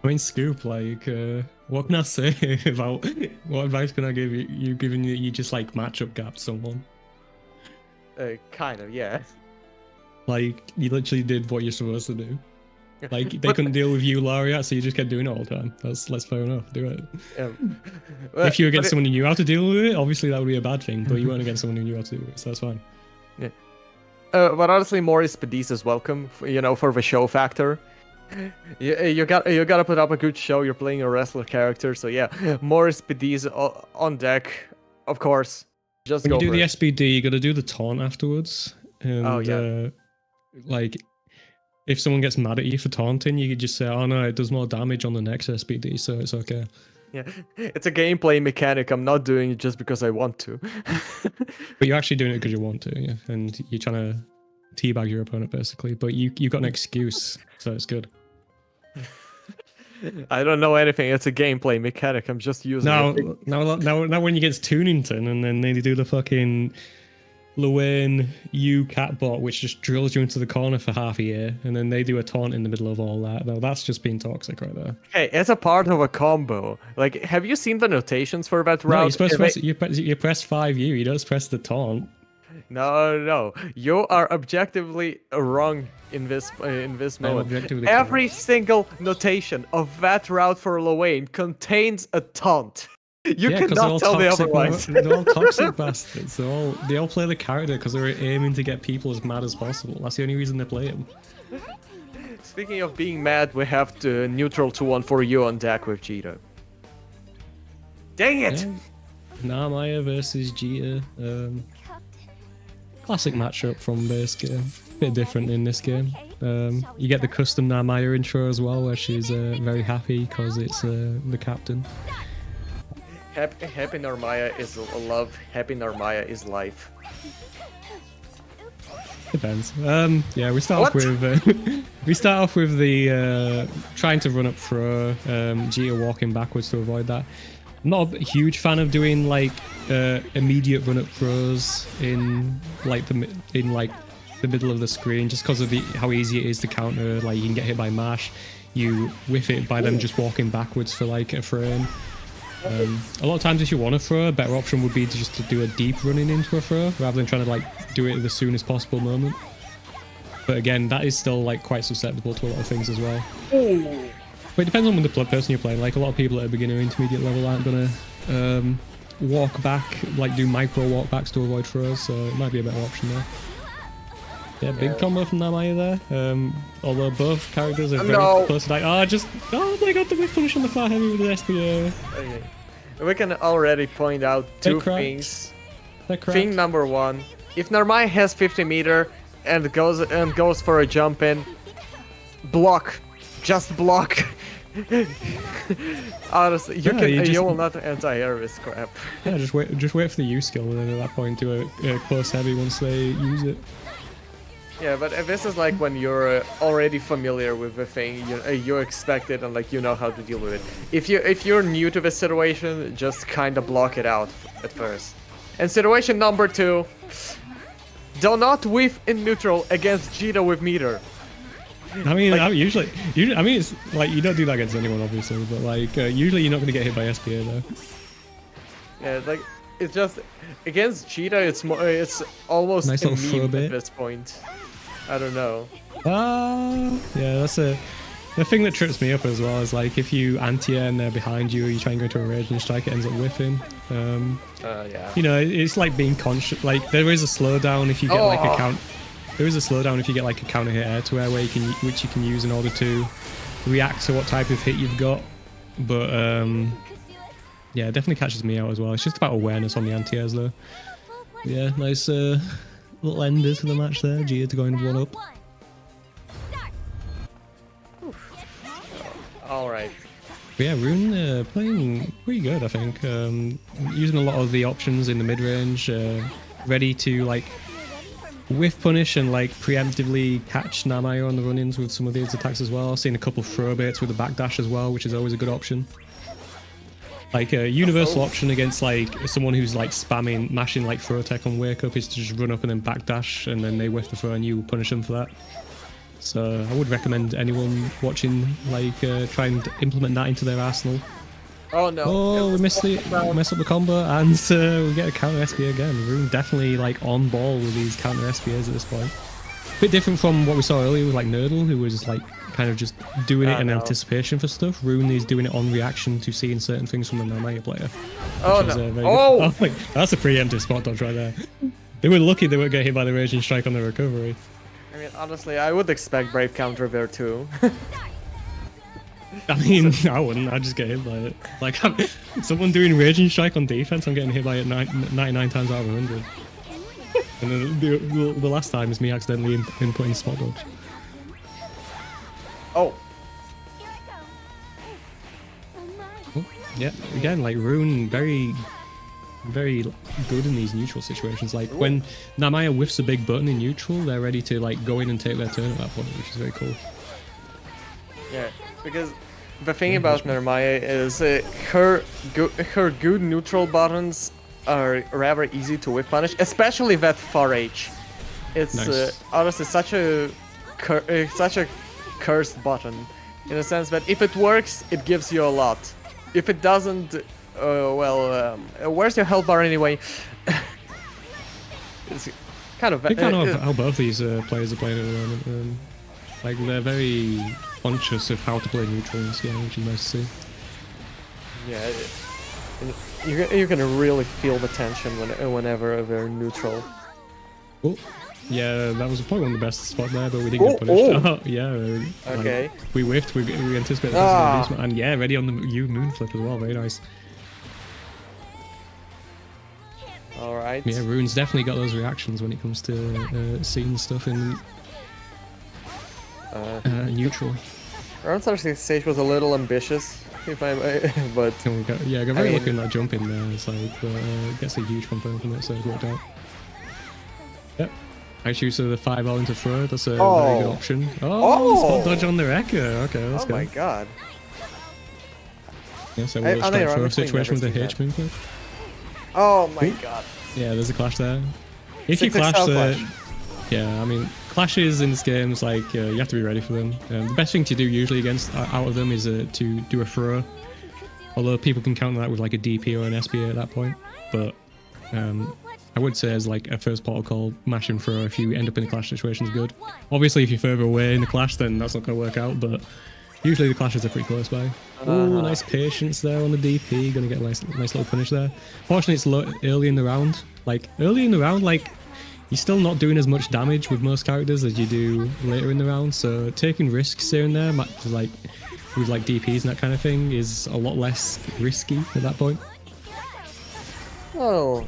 S2: I mean, Scoop, like, what can I say about what advice can I give you? Given that you just like matchup gapped someone,
S1: Kind of, yeah.
S2: like you literally did what you're supposed to do. Like they couldn't deal with you, Lariat, so you just kept doing it all the time. That's fair enough. Do it. If you were against someone who knew how to deal with it, obviously that would be a bad thing. But you weren't against someone who knew how to do it, so that's fine.
S1: Yeah. But honestly, Morris Padis is welcome. For the show factor. You gotta put up a good show. You're playing a wrestler character, so yeah, Morris Padis on deck, of course. Just
S2: when
S1: go
S2: you do
S1: for
S2: the
S1: it.
S2: SBD, you gotta do the taunt afterwards. And,
S1: Oh, yeah.
S2: Like, if someone gets mad at you for taunting, you could just say, "Oh no, it does more damage on the next SBD, so it's okay."
S1: Yeah, it's a gameplay mechanic. I'm not doing it just because I want to.
S2: But you're actually doing it because you want to, yeah, and you're trying to teabag your opponent basically. But you've got an excuse, so it's good.
S1: I don't know anything. It's a gameplay mechanic. I'm just using it.
S2: Now when you get to Tunington and then they do the fucking Llewyn catbot, which just drills you into the corner for half a year, and then they do a taunt in the middle of all that. Now that's just being toxic right there.
S1: Hey, it's a part of a combo. Like, have you seen the notations for that
S2: No,
S1: route?
S2: you're supposed to press, you press 5U, you don't press the taunt.
S1: No. You are objectively wrong in this moment.
S2: objectively
S1: Every single notation of that route for Llewyn contains a taunt. You cannot tell me otherwise.
S2: They're all toxic bastards. They all play the character because they're aiming to get people as mad as possible. That's the only reason they play him.
S1: Speaking of being mad, we have the neutral 2-1 for you on deck with Jita. Dang it!
S2: Yeah. Narmaya versus Jita. Classic matchup from base game. Bit different in this game. You get the custom Narmaya intro as well, where she's very happy because it's the captain.
S1: Happy Narmaya is love. Happy Narmaya is life.
S2: Depends. Yeah, we start off with the trying to run up throw. Jita walking backwards to avoid that. I'm not a huge fan of doing like immediate run up throws in the middle of the screen, just because of how easy it is to counter. Like you can get hit by mash, you whiff it by them just walking backwards for like a frame. A lot of times if you want to throw, a better option would be to do a deep running into a throw rather than trying to like do it at the soonest possible moment. But again, that is still like quite susceptible to a lot of things as well. But it depends on the person you're playing. Like a lot of people at a beginner intermediate level aren't gonna walk back, like do micro walkbacks to avoid throws, so it might be a better option there. Yeah, big combo from Narmaya there. Although both characters are very close to like, oh my god, the whiff punish on the far heavy with the SPA.
S1: Okay. We can already point out two things. Thing number one, if Narmaya has 50 meter and goes for a jump in, block. Just block. Honestly, you will not anti-air this crap.
S2: Yeah, just wait for the U skill, and then at that point do a close heavy once they use it.
S1: Yeah, but this is like when you're already familiar with the thing, you expect it and like you know how to deal with it. If you're new to the situation, just kind of block it out at first. And situation number 2, do not whiff in neutral against Jita with meter.
S2: I mean, usually, I mean, it's like you don't do that against anyone, obviously, but like usually you're not going to get hit by SPA though.
S1: Yeah, like it's just against Cheetah, it's almost
S2: nice
S1: a
S2: little
S1: meme
S2: bit
S1: at this point. I don't know.
S2: Yeah, that's a The thing that trips me up as well is like if you anti-air and they're behind you, or you try and go to a raging strike, it ends up whiffing.
S1: Yeah.
S2: You know, it's like being conscious. Like there is a slowdown if you get like a count. There is a slowdown if you get like a counter hit air to air which you can use in order to react to what type of hit you've got. But yeah, it definitely catches me out as well. It's just about awareness on the anti-airs though. Yeah, nice little ender to the match there. Gia to go in 1-up.
S1: All right.
S2: But yeah, Reewn playing pretty good, I think. Using a lot of the options in the mid-range, ready to like whiff punish and like preemptively catch Namaya on the run-ins with some of these attacks as well. Seeing a couple of throw baits with the backdash as well, which is always a good option. Like a universal option against like someone who's like spamming, mashing like throw tech on wake up is to just run up and then backdash and then they whiff the throw and you punish them for that. So I would recommend anyone watching like try and implement that into their arsenal.
S1: Oh no!
S2: Oh, we messed up the combo and we get a counter SPA again. Reewn definitely like on ball with these counter SPAs at this point. A bit different from what we saw earlier with like Nurdell, who was like kind of just doing it in anticipation for stuff. Reewn is doing it on reaction to seeing certain things from the Namaya player.
S1: Oh no!
S2: Oh, that's a preemptive spot dodge right there. They were lucky they wouldn't get hit by the raging strike on the recovery.
S1: I mean, honestly, I would expect brave counter there too.
S2: I mean, I wouldn't. I'd just get hit by it. Like, someone doing raging strike on defense, I'm getting hit by it 99 times out of 100. And then the last time is me accidentally inputting spot dodge.
S1: Oh.
S2: Oh, yeah, again, like Reewn, very good in these neutral situations. Like when Namaya whiffs a big button in neutral, they're ready to like go in and take their turn at that point, which is very cool.
S1: Yeah, because the thing about Namaya is her good neutral buttons are rather easy to whiff punish, especially that far H. It's
S2: Nice.
S1: honestly such a cursed button, in a sense that if it works, it gives you a lot. If it doesn't, where's your health bar anyway? It's kind of.
S2: I think I know how both these players are playing at the moment. Like they're very conscious of how to play neutral in this game, which is nice to see.
S1: Yeah, you can really feel the tension whenever they're neutral.
S2: Oh, yeah, that was probably one of the best spots there, but we didn't get punished. Oh, yeah.
S1: Okay.
S2: Like, we whiffed. We anticipated this, and yeah, ready on the moon flip as well. Very nice.
S1: All right.
S2: Yeah, Reewn's definitely got those reactions when it comes to seeing stuff in neutral.
S1: Round stage was a little ambitious, if I may, but
S2: And we got very lucky in that jump in there. It's like gets a huge confirm from it, so it's worked out. Yep. Actually, so the 5L into throw, that's a very good option. Oh, spot dodge on the Echo. Okay, let's go.
S1: Oh my god.
S2: Yeah, so we'll strike throw situation with the H moon flip.
S1: Oh my god.
S2: Yeah, there's a clash there. If you
S1: 6XL
S2: clash the...
S1: clash.
S2: Yeah, I mean, clashes in this game is like, you have to be ready for them. The best thing to do usually against out of them is to do a throw. Although people can counter that with like a DP or an SPA at that point. But I would say as like a first protocol, mash and throw if you end up in a clash situation is good. Obviously, if you're further away in the clash, then that's not going to work out, but usually the clashes are pretty close by. Oh, nice patience there on the DP. Going to get a nice little punish there. Fortunately, it's early in the round. Like, early in the round, like, you're still not doing as much damage with most characters as you do later in the round, so taking risks here and there, like with like DPs and that kind of thing, is a lot less risky at that point.
S1: Oh,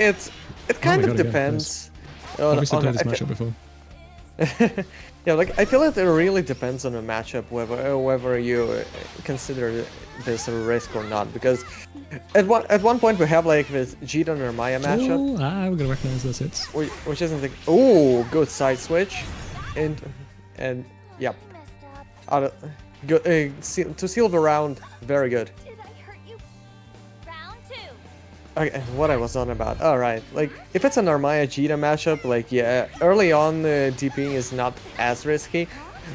S1: it kind of depends.
S2: Obviously played this matchup before.
S1: Yeah, like I feel like it really depends on the matchup whether you consider this a risk or not. Because at one point we have like this Jyonn or Maya matchup.
S2: Oh, we're gonna recognize those hits.
S1: Which isn't like good side switch, and yep, good to seal the round, very good.
S3: Did I hurt you? Round 2.
S1: Okay, what I was on about. Alright, like, if it's an Armaya Jita matchup, like, yeah, early on DPing is not as risky.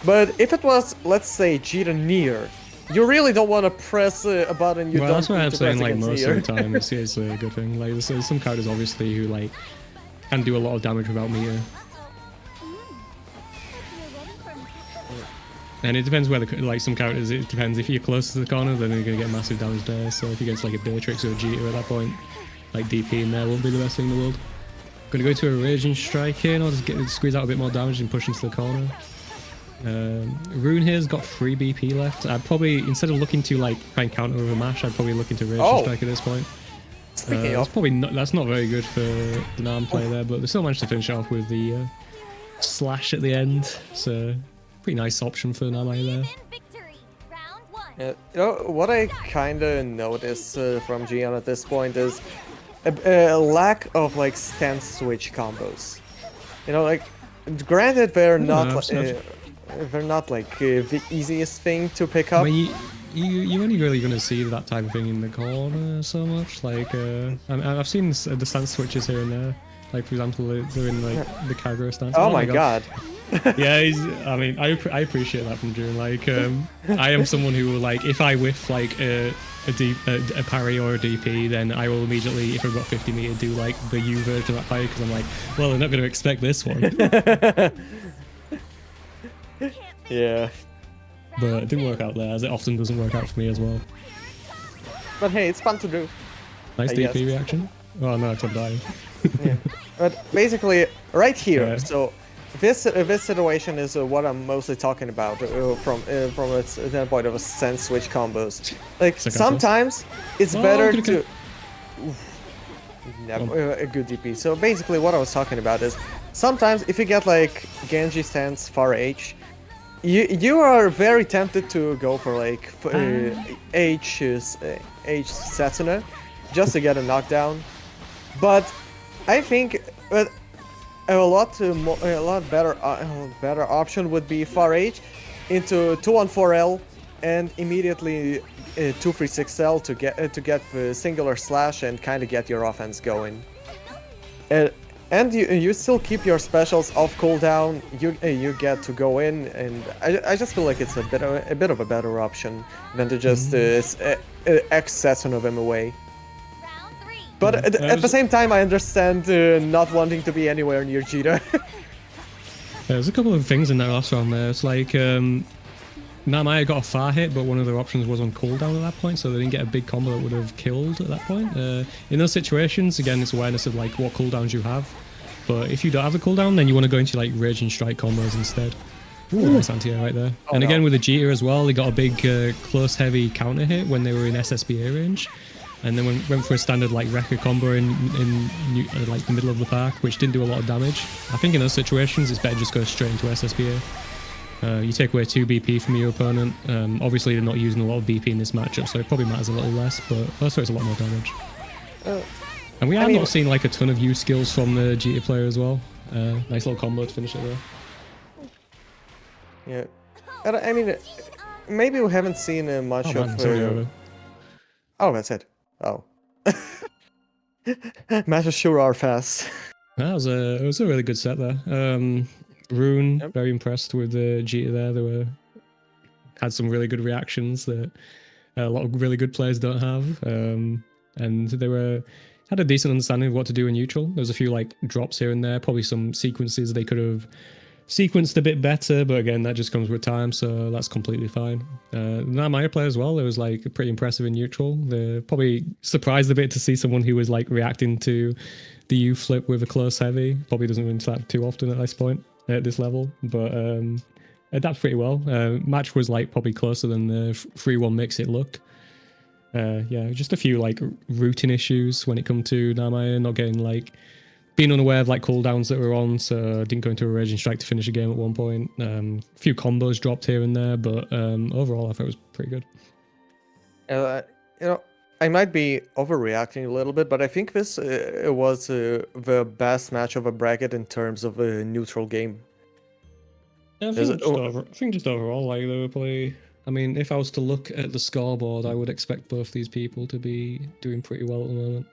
S1: But if it was, let's say, Jita near, you really don't want to press a button you don't
S2: that's what
S1: need
S2: I'm
S1: to
S2: saying,
S1: press
S2: like,
S1: against
S2: most
S1: near.
S2: of the time, it's a good thing. Like, there's some characters, obviously, who, like, can do a lot of damage without meter. And it depends where like some characters, it depends. If you're close to the corner, then they're going to get massive damage there. So if you get like a Beatrix or a Jeter at that point, like DP in there won't be the best thing in the world. Going to go to a Raging Strike here, and I'll just squeeze out a bit more damage and push into the corner. Reewn here's got 3 BP left. I'd probably, instead of looking to like try and counter with a mash, I'd probably look into Raging Strike at this point.
S1: Speaking
S2: That's
S1: of,
S2: probably not, that's not very good for the Nam play there, but they still managed to finish it off with the slash at the end. So pretty nice option for Namai there.
S3: Win victory. Round 1.
S1: you know, what I kind of notice from Jyonn at this point is a lack of like stance switch combos. You know, like granted they're not like the easiest thing to pick up.
S2: I mean, you're only really going to see that type of thing in the corner so much. Like, I've seen the stance switches here and there. Like, for example, they're in like the Kagura stance.
S1: Oh my god.
S2: Yeah, I mean, I appreciate that from Jyonn. Like, I am someone who will, like, if I whiff like a parry or a DP, then I will immediately, if I've got 50 meter, do like the U version of that parry because I'm like, well, they're not going to expect this one.
S1: Yeah.
S2: But it didn't work out there, as it often doesn't work out for me as well.
S1: But hey, it's fun to do.
S2: Nice
S1: I
S2: DP
S1: guess.
S2: reaction. Oh no, I'm dying.
S1: Yeah. But basically, right here,
S2: Yeah.
S1: so this situation is what I'm mostly talking about from a standpoint of a sense switch combos. Like
S2: Staccato.
S1: sometimes it's
S2: Oh,
S1: better
S2: good,
S1: to.
S2: good.
S1: Never, a good DP. So basically, what I was talking about is sometimes if you get like Genji stance far H, you are very tempted to go for like H Setsuna just to get a knockdown, but I think a lot better option would be far H into 214L and immediately 236L to get the singular slash and kind of get your offense going. And you still keep your specials off cooldown. You get to go in, and I just feel like it's a bit of a better option than to just X Setsuna them away.
S3: Round 3.
S1: But at the same time, I understand not wanting to be anywhere near Jita.
S2: There's a couple of things in that last round there. It's like Namaya got a far hit, but one of their options was on cooldown at that point, so they didn't get a big combo that would have killed at that point. In those situations, again, it's awareness of like what cooldowns you have. But if you don't have a cooldown, then you want to go into like Raging Strike combos instead. Ooh, nice anti-air right there.
S1: Oh,
S2: and
S1: no.
S2: again with the Jita as well, they got a big close heavy counter hit when they were in SSBA range. And then went for a standard like Rekka combo in like the middle of the park, which didn't do a lot of damage. I think in those situations, it's better just go straight into SSBA. You take away 2 BP from your opponent. Obviously, they're not using a lot of BP in this matchup, so it probably matters a little less, but also it's a lot more damage. And we have not seen like a ton of use skills from the GT player as well. Nice little combo to finish it there.
S1: Yeah, and I mean, maybe we haven't seen much
S2: Oh man,
S1: of.
S2: it's already over.
S1: Oh, that's it. Oh. Matches sure are fast.
S2: That was it was a really good set there. Reewn,
S1: Yep.
S2: very impressed with the GT there. They had some really good reactions that a lot of really good players don't have. And they had a decent understanding of what to do in neutral. There was a few like drops here and there, probably some sequences they could have sequenced a bit better, but again, that just comes with time, so that's completely fine. Namaya player as well, it was like pretty impressive in neutral. They're probably surprised a bit to see someone who was like reacting to the U flip with a close heavy. Probably doesn't really slap too often at this point, at this level, but adapts pretty well. Match was like probably closer than the 3-1 mix it looked. Yeah, just a few like routing issues when it come to Namaya, not getting like being unaware of like cooldowns that were on, so didn't go into a Raging Strike to finish a game at one point. A few combos dropped here and there, but overall I thought it was pretty good.
S1: You know, I might be overreacting a little bit, but I think this was the best match of a bracket in terms of a neutral game.
S2: Yeah, I think just overall, like they were probably. I mean, if I was to look at the scoreboard, I would expect both these people to be doing pretty well at the moment.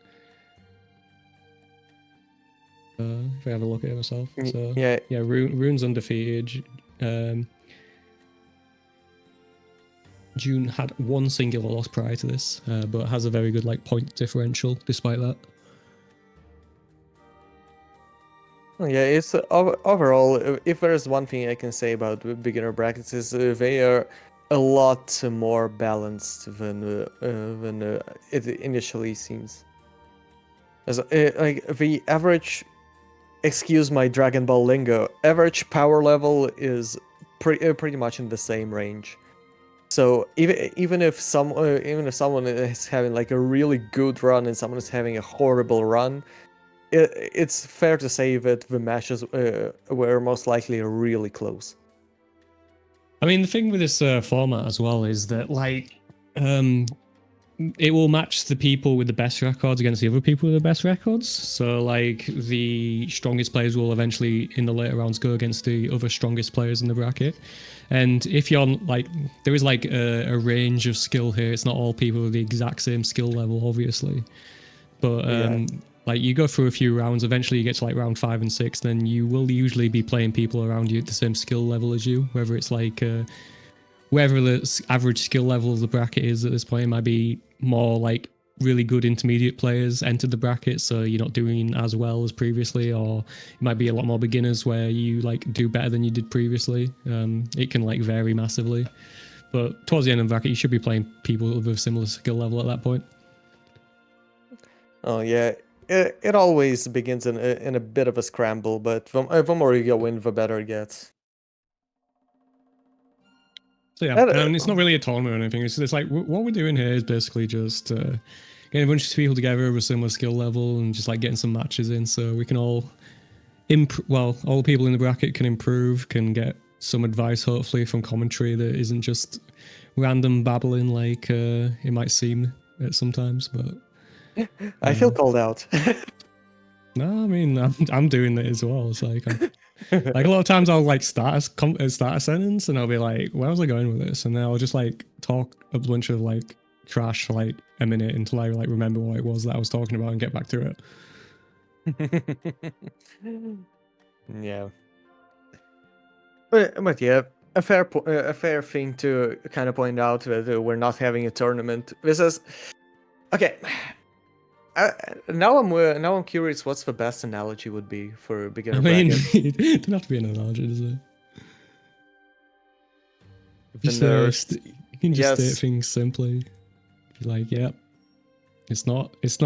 S2: If I have a look at it myself, so
S1: Yeah.
S2: Reewn's undefeated. June had one singular loss prior to this, but has a very good like point differential despite that.
S1: Yeah, it's overall. If there's one thing I can say about beginner brackets is they are a lot more balanced than it initially seems. As like the average, excuse my Dragon Ball lingo, average power level is pretty much in the same range. So even if someone is having like a really good run and someone is having a horrible run, it's fair to say that the matches were most likely really close.
S2: I mean, the thing with this format as well is that like it will match the people with the best records against the other people with the best records. So like the strongest players will eventually in the later rounds go against the other strongest players in the bracket. And if you're like, there is like a range of skill here. It's not all people with the exact same skill level, obviously. But like you go through a few rounds, eventually you get to like round 5 and 6, then you will usually be playing people around you at the same skill level as you, whether it's like wherever the average skill level of the bracket is at this point. It might be more like really good intermediate players entered the bracket, so you're not doing as well as previously, or it might be a lot more beginners where you like do better than you did previously. It can like vary massively, but towards the end of the bracket you should be playing people with a similar skill level at that point.
S1: Oh yeah, it always begins in a bit of a scramble, but the more you go in, the better it gets.
S2: So yeah, it's not really a tournament or anything. It's like what we're doing here is basically just getting a bunch of people together of a similar skill level and just like getting some matches in, so we can all all the people in the bracket can improve, can get some advice hopefully from commentary that isn't just random babbling like it might seem at sometimes. But
S1: I feel called out.
S2: no, I mean I'm doing it as well. It's like like a lot of times I'll like start a sentence and I'll be like, where was I going with this? And then I'll just like talk a bunch of like trash for like a minute until I like remember what it was that I was talking about and get back to it.
S1: Yeah. But yeah, a fair thing to kind of point out that we're not having a tournament. This is okay. Now I'm curious. What's the best analogy would be for a beginner
S2: I mean,
S1: bracket?
S2: it doesn't have to be an analogy, does it? You can just state things simply. Be like, yeah, it's not. It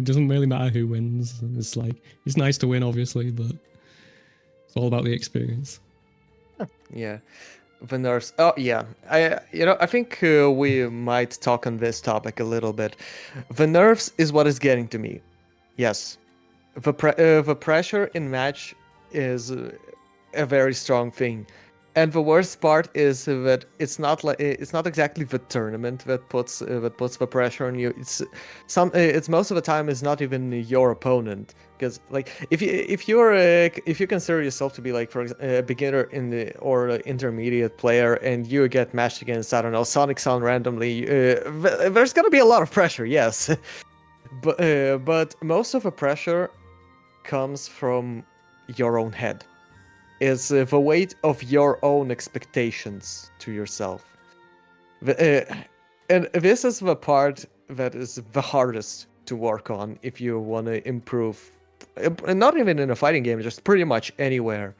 S2: doesn't really matter who wins. It's like it's nice to win, obviously, but it's all about the experience.
S1: Yeah. The nerfs. Oh yeah, I think we might talk on this topic a little bit. The nerfs is what is getting to me. Yes, the pressure in match is a very strong thing, and the worst part is that it's not exactly the tournament that puts the pressure on you. It's most of the time is not even your opponent. Because like if you consider yourself to be like for example, a beginner or an intermediate player and you get matched against, I don't know, Sonic Sound randomly, there's gonna be a lot of pressure, yes, but most of the pressure comes from your own head. It's the weight of your own expectations to yourself, and this is the part that is the hardest to work on if you want to improve. Not even in a fighting game, just pretty much anywhere.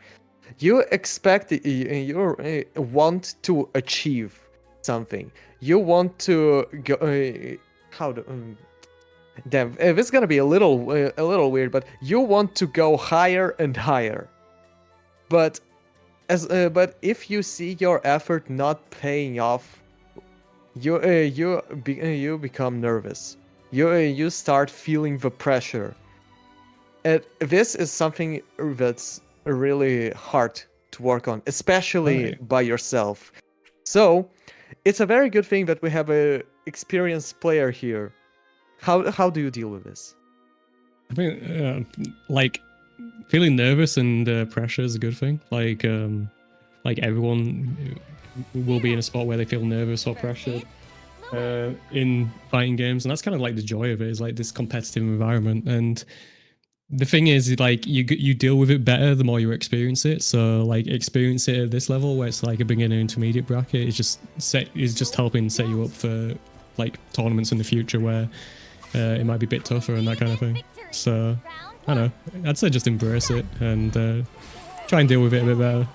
S1: You expect, you want to achieve something. You want to go. Damn, this is gonna be a little weird, but you want to go higher and higher. But if you see your effort not paying off, you become nervous. You start feeling the pressure. And this is something that's really hard to work on, especially by yourself. So, it's a very good thing that we have a experienced player here. How do you deal with this?
S2: I think like feeling nervous and pressure is a good thing. Like everyone will be in a spot where they feel nervous or pressured in fighting games, and that's kind of like the joy of it. Is like this competitive environment. And the thing is, like you deal with it better the more you experience it. So like experience it at this level where it's like a beginner intermediate bracket is just helping set you up for like tournaments in the future where it might be a bit tougher and that kind of thing.
S3: Victory!
S2: So I don't know. I'd say just embrace it and try and deal with it a bit better.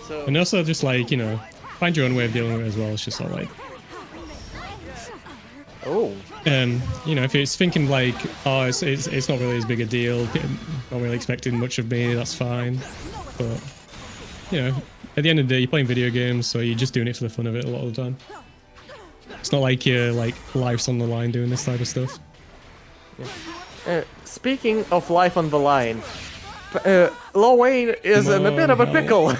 S1: So
S2: And also just like, you know, find your own way of dealing with it as well. It's just sort of like,
S1: oh,
S2: you know, if it's thinking like, oh, it's not really as big a deal, not really expecting much of me, that's fine. But, you know, at the end of the day, you're playing video games, so you're just doing it for the fun of it a lot of the time. It's not like your like life's on the line doing this type of stuff.
S1: speaking of life on the line, Wayne is in a bit of a pickle.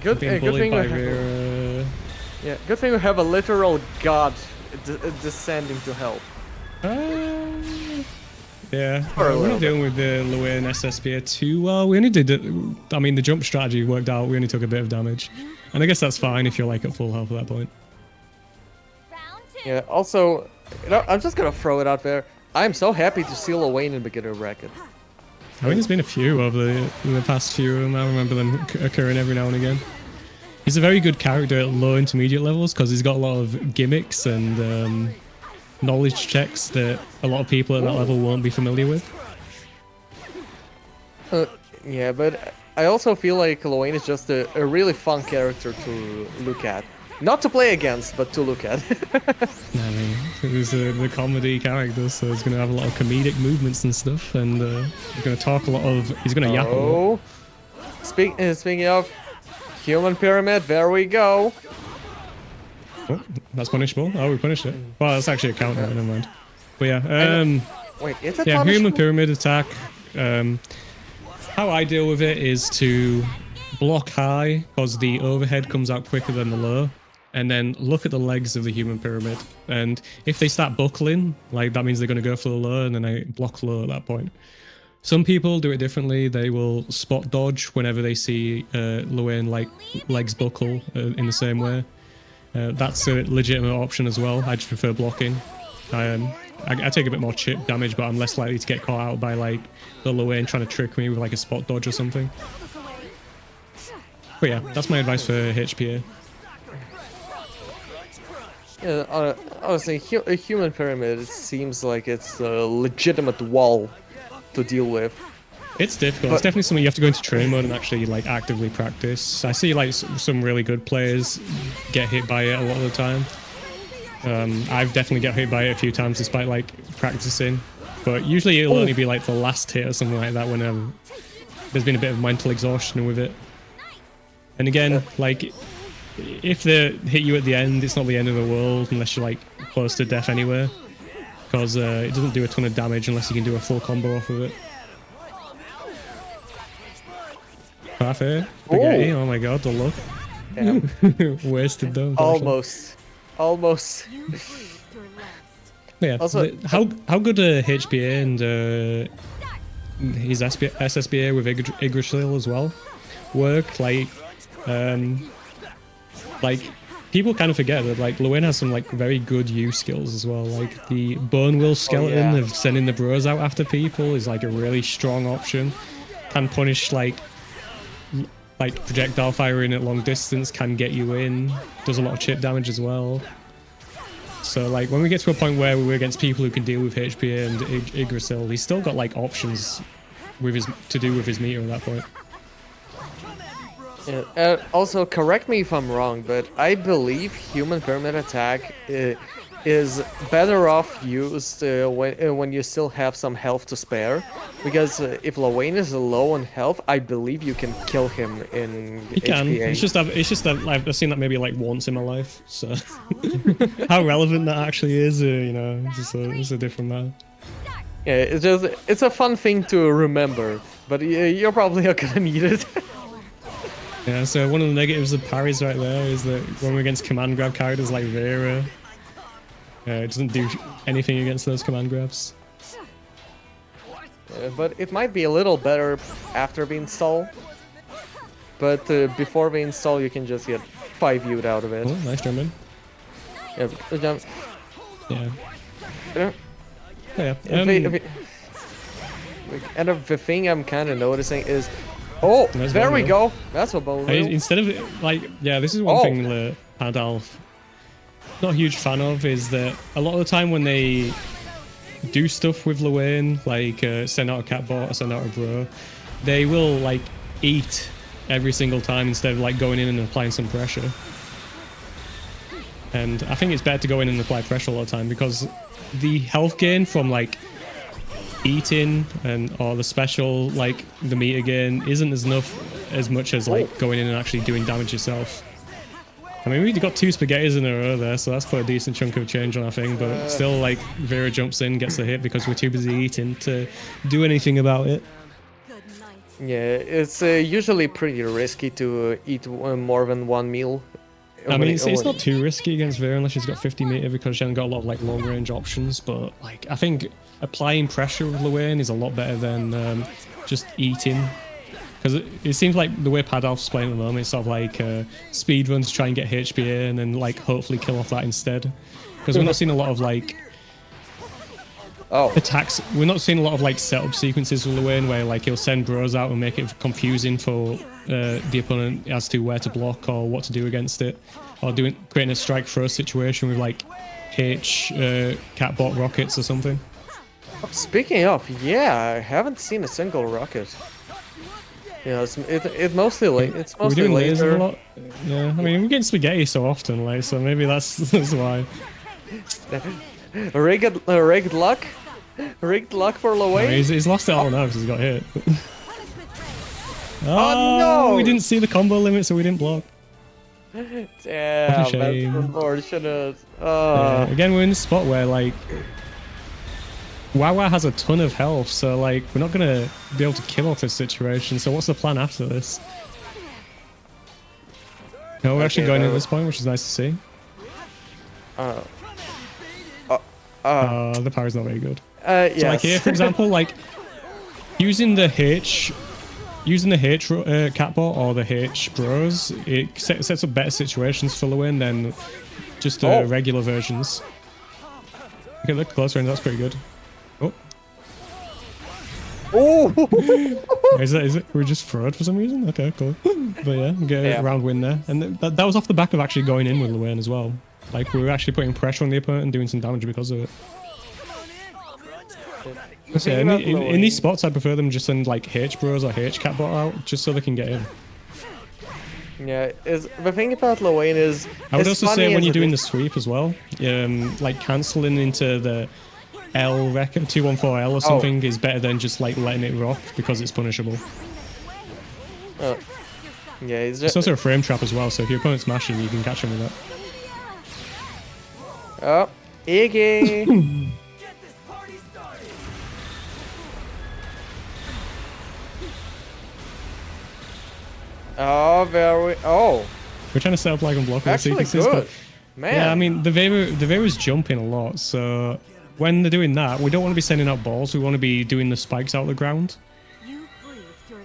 S1: Good
S2: Being
S1: thing
S2: bullied by
S1: we have,
S2: Reewn.
S1: yeah, good thing we have a literal god descending to help.
S2: Yeah,
S1: For a
S2: we're
S1: little
S2: not dealing with the Reewn SSPA too well. We only did it. I mean, the jump strategy worked out. We only took a bit of damage, and I guess that's fine if you're like at full health at that point.
S3: Round 2.
S1: Yeah. Also, you know, I'm just gonna throw it out there. I'm so happy to see Wayne in beginner bracket.
S2: I mean, there's been a few over the past few of them. I remember them occurring every now and again. He's a very good character at low intermediate levels because he's got a lot of gimmicks and knowledge checks that a lot of people at that level won't be familiar with.
S1: Yeah, but I also feel like Wayne is just a really fun character to look at. Not to play against, but to look at.
S2: I mean, he's the comedy character, so he's going to have a lot of comedic movements and stuff, and he's going to talk a lot of... He's going to yap a lot.
S1: Oh. Speaking of human pyramid, there we go.
S2: Oh, that's punishable. Oh, we punished it. Well, that's actually a counter, never mind. But yeah,
S1: Wait, is it
S2: yeah,
S1: punishable?
S2: human pyramid attack. How I deal with it is to block high, because the overhead comes out quicker than the low, and then look at the legs of the human pyramid. And if they start buckling, like that means they're going to go for the low, and then I block low at that point. Some people do it differently. They will spot dodge whenever they see Reewn like legs buckle in the same way. That's a legitimate option as well. I just prefer blocking. I take a bit more chip damage, but I'm less likely to get caught out by like the Reewn trying to trick me with like a spot dodge or something. But yeah, that's my advice for HPA.
S1: Yeah, honestly, a human pyramid, it seems like it's a legitimate wall to deal with.
S2: It's difficult. It's definitely something you have to go into training mode and actually like actively practice. I see like some really good players get hit by it a lot of the time. I've definitely got hit by it a few times despite like practicing, but usually it'll only be like the last hit or something like that when there's been a bit of mental exhaustion with it. And again, like if they hit you at the end, it's not the end of the world unless you're like close to death anyway, because it doesn't do a ton of damage unless you can do a full combo off of it. Perfect. Spaghetti. Oh my god, the look. Wasted though.
S1: Almost.
S2: Yeah.
S1: Also,
S2: how good HPA and his SSBA with Yggdrasil as well work? Like people kind of forget that like Reewn has some like very good use skills as well. Like the Bone Will skeleton of sending the bros out after people is like a really strong option. Can punish like projectile firing at long distance, can get you in, does a lot of chip damage as well. So like when we get to a point where we're against people who can deal with HPA and Yggdrasil, he's still got like options with his to do with his meter at that point.
S1: Yeah, also, correct me if I'm wrong, but I believe human pyramid attack is better off used when you still have some health to spare, because if Wayne is low on health, I believe you can kill him in
S2: He can.
S1: HPA.
S2: It's just that I've seen that maybe like once in my life. So how relevant that actually is, you know, it's a different matter.
S1: Yeah, it's a fun thing to remember, but you're probably not gonna need it.
S2: Yeah, so one of the negatives of parries right there is that when we're against command grab characters like Vera, it doesn't do anything against those command grabs.
S1: But it might be a little better after we install. But before we install, you can just get 5-viewed out of it.
S2: Oh, nice jump in.
S1: Yeah.
S2: Yeah.
S1: Yeah.
S2: Yeah.
S1: And the thing I'm kind of noticing is, oh, there we go. That's a bone wheel.
S2: Instead of like, yeah, this is one thing that Pandalf not a huge fan of is that a lot of the time when they do stuff with Reewn, like send out a cat bot or send out a bro, they will like eat every single time instead of like going in and applying some pressure. And I think it's better to go in and apply pressure all the time because the health gain from like eating or the special like the meter gain isn't as much as like going in and actually doing damage yourself. I mean, we got 2 spaghettis in a row there, so that's quite a decent chunk of change on our thing, but still like Vera jumps in, gets the hit because we're too busy eating to do anything about it.
S1: Yeah, it's usually pretty risky to eat more than one meal.
S2: I mean, it's not too risky against Vera unless she's got 50 meter because she hasn't got a lot of like long range options. But like, I think applying pressure with Reewn is a lot better than just eating. Because it seems like the way PandalfR's playing at the moment, it's sort of like speed runs, try and get HPA and then like hopefully kill off that instead. Because we're not seeing a lot of like attacks. We're not seeing a lot of like setup sequences with Reewn where like he'll send bros out and make it confusing for the opponent as to where to block or what to do against it, or creating a strike throw situation with like catbot rockets or something.
S1: Speaking of, yeah, I haven't seen a single rocket. Yeah, it's mostly it's mostly
S2: we're doing lasers
S1: laser.
S2: a lot. Yeah, I mean we're getting spaghetti so often, like so maybe that's why.
S1: Rigged luck for Reewn.
S2: I mean, he's lost it all now because he's got hit.
S1: Oh, no!
S2: We didn't see the combo limit, so we didn't block.
S1: Damn,
S2: What a shame.
S1: that's unfortunate.
S2: Yeah, again, we're in the spot where like Wawa has a ton of health, so like we're not gonna be able to kill off this situation. So what's the plan after this? No, we're actually going in at this point, which is nice to see. The power's not very good.
S1: Yes.
S2: So like here, for example, like using the H catbot or the H bros, it sets up better situations for Reewn than just regular versions. Okay, look closer and that's pretty good. Oh.
S1: Oh!
S2: Is it? We're just fraud for some reason? Okay, cool. But yeah, get a round win there. And that was off the back of actually going in with Reewn as well. Like, we were actually putting pressure on the opponent and doing some damage because of it. So yeah, in these spots, I prefer them just send like H bros or H catbot out just so they can get in.
S1: Yeah, the thing about Reewn is...
S2: I would also say when you're doing the sweep as well, like cancelling into the L record 214L or something is better than just like letting it rock because it's punishable.
S1: Yeah,
S2: it's also a frame trap as well, so if your opponent's mashing, you can catch him with that.
S1: Oh, Iggy! Oh,
S2: we're trying to set up like unblockable
S1: actually
S2: sequences,
S1: good.
S2: but
S1: Man.
S2: yeah, I mean the Vera's jumping a lot, so when they're doing that, we don't want to be sending out balls. We want to be doing the spikes out of the ground,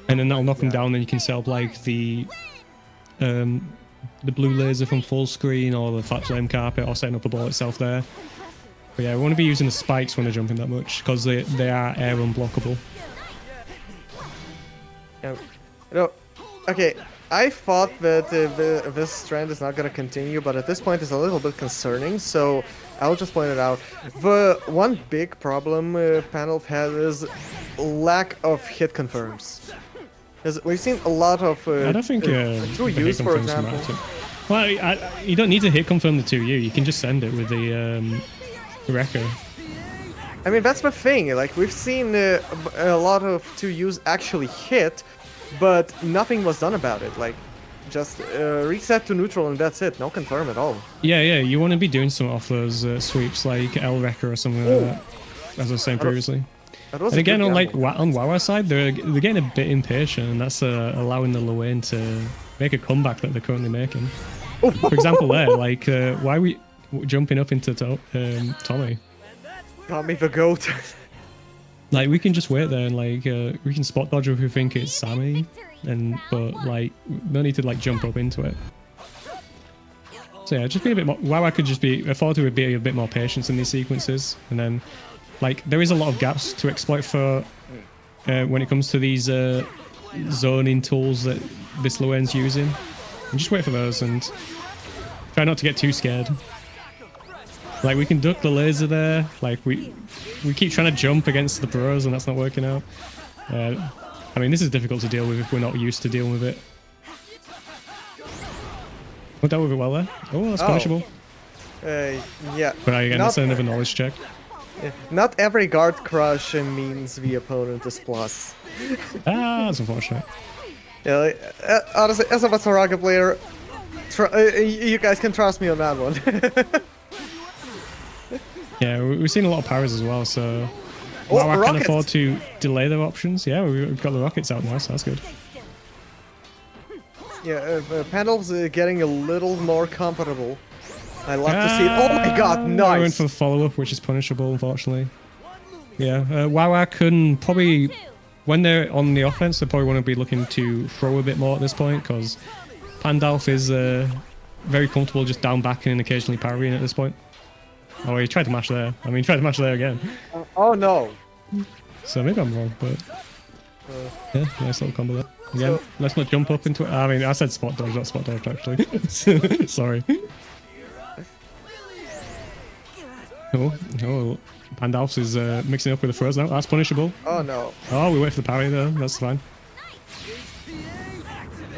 S2: and then that'll knock them down. Then you can set up like the blue laser from full screen or the flat flame carpet, or setting up a ball itself there. But yeah, we want to be using the spikes when they're jumping that much because they are air unblockable.
S1: Yeah. Okay, I thought that this trend is not going to continue, but at this point it's a little bit concerning, so I'll just point it out. The one big problem PandalfR has is lack of hit confirms. We've seen a lot of
S2: I don't think
S1: 2Us, for example.
S2: Well, you don't need to hit confirm the 2U. You can just send it with the Wrecker.
S1: I mean, that's the thing. Like, we've seen a lot of 2Us actually hit, but nothing was done about it. Like, just reset to neutral and that's it. No confirm at all.
S2: Yeah, you want to be doing some off those sweeps like L Wrecker or something like that, as I was saying previously. And again, on Wawa's side, they're getting a bit impatient, and that's allowing the Reewn to make a comeback that they're currently making. For example, there, like, why are we jumping up into Tommy?
S1: Tommy the goat.
S2: Like, we can just wait there and like we can spot dodge if we think it's Sammy, but like no need to like jump up into it. So yeah, just be a bit more. Wawa could just be. I thought there would be a bit more patience in these sequences, and then like there is a lot of gaps to exploit for when it comes to these zoning tools that this Reewn's using. And just wait for those and try not to get too scared. Like, we can duck the laser there. Like, we keep trying to jump against the bros, and that's not working out. I mean, this is difficult to deal with if we're not used to dealing with it. We dealt with it well there. Oh, that's punishable.
S1: Yeah.
S2: But again, that's another knowledge check.
S1: Not every guard crush means the opponent is plus.
S2: Ah, that's unfortunate.
S1: Yeah, like, honestly, as a Matsuraga player, you guys can trust me on that one.
S2: Yeah, we've seen a lot of powers as well, so...
S1: Oh,
S2: Wow, I can
S1: rockets!
S2: afford to delay their options. Yeah, we've got the rockets out now, so that's good.
S1: Yeah, Pandalf's getting a little more comfortable. I love to see it. Oh my god,
S2: I
S1: nice!
S2: went for follow-up, which is punishable, unfortunately. Yeah, Wawa can probably... When they're on the offense, they probably want to be looking to throw a bit more at this point, because Pandalf is very comfortable just down backing and occasionally parrying at this point. Oh, he tried to mash there. I mean, he tried to mash there again.
S1: Oh no!
S2: So maybe I'm wrong, but... yeah, nice little combo there. Again, let's not jump up into it. I mean, I said spot dodge, not spot dodge, actually. Sorry. Oh, Pandalf's is mixing up with the throws now. That's punishable.
S1: Oh no.
S2: Oh, we wait for the parry though. That's fine.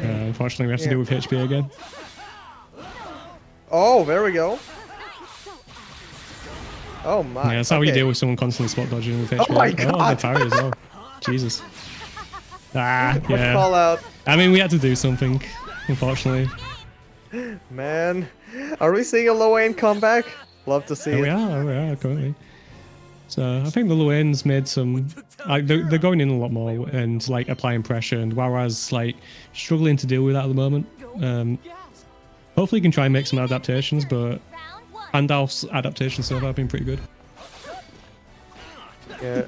S2: Unfortunately, we have to deal with HP again.
S1: Oh, there we go. Oh my.
S2: Yeah, that's how you deal with someone constantly spot dodging with HP.
S1: Oh my god.
S2: Oh, the parry as well. Jesus. Ah, yeah.
S1: Call out.
S2: I mean, we had to do something, unfortunately.
S1: Man, are we seeing a Lowain comeback? Love to see it.
S2: We are currently. So I think the Luain's made some, like they're going in a lot more and like applying pressure, and Wawa's like struggling to deal with that at the moment. Hopefully, he can try and make some adaptations, but Pandalf's adaptations so far have been pretty good.
S1: Yeah.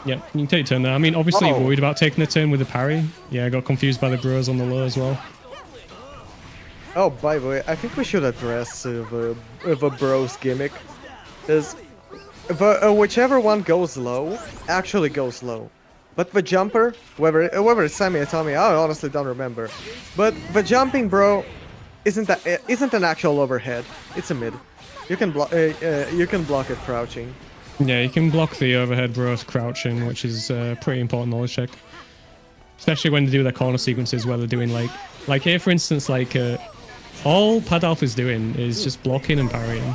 S2: Yeah, you can take your turn there. I mean, obviously
S1: Oh.
S2: worried about taking the turn with the parry. Yeah, I got confused by the bros on the low as well.
S1: Oh, by the way, I think we should address the bros gimmick. Is whichever one goes low actually goes low, but the jumper, whether it's Sammy or Tommy, I honestly don't remember. But the jumping bro isn't an actual overhead. It's a mid. You can block it crouching.
S2: Yeah, you can block the overhead bros crouching, which is a pretty important knowledge check. Especially when they do their corner sequences where they're doing like here for instance, like all Pandalf is doing is just blocking and parrying.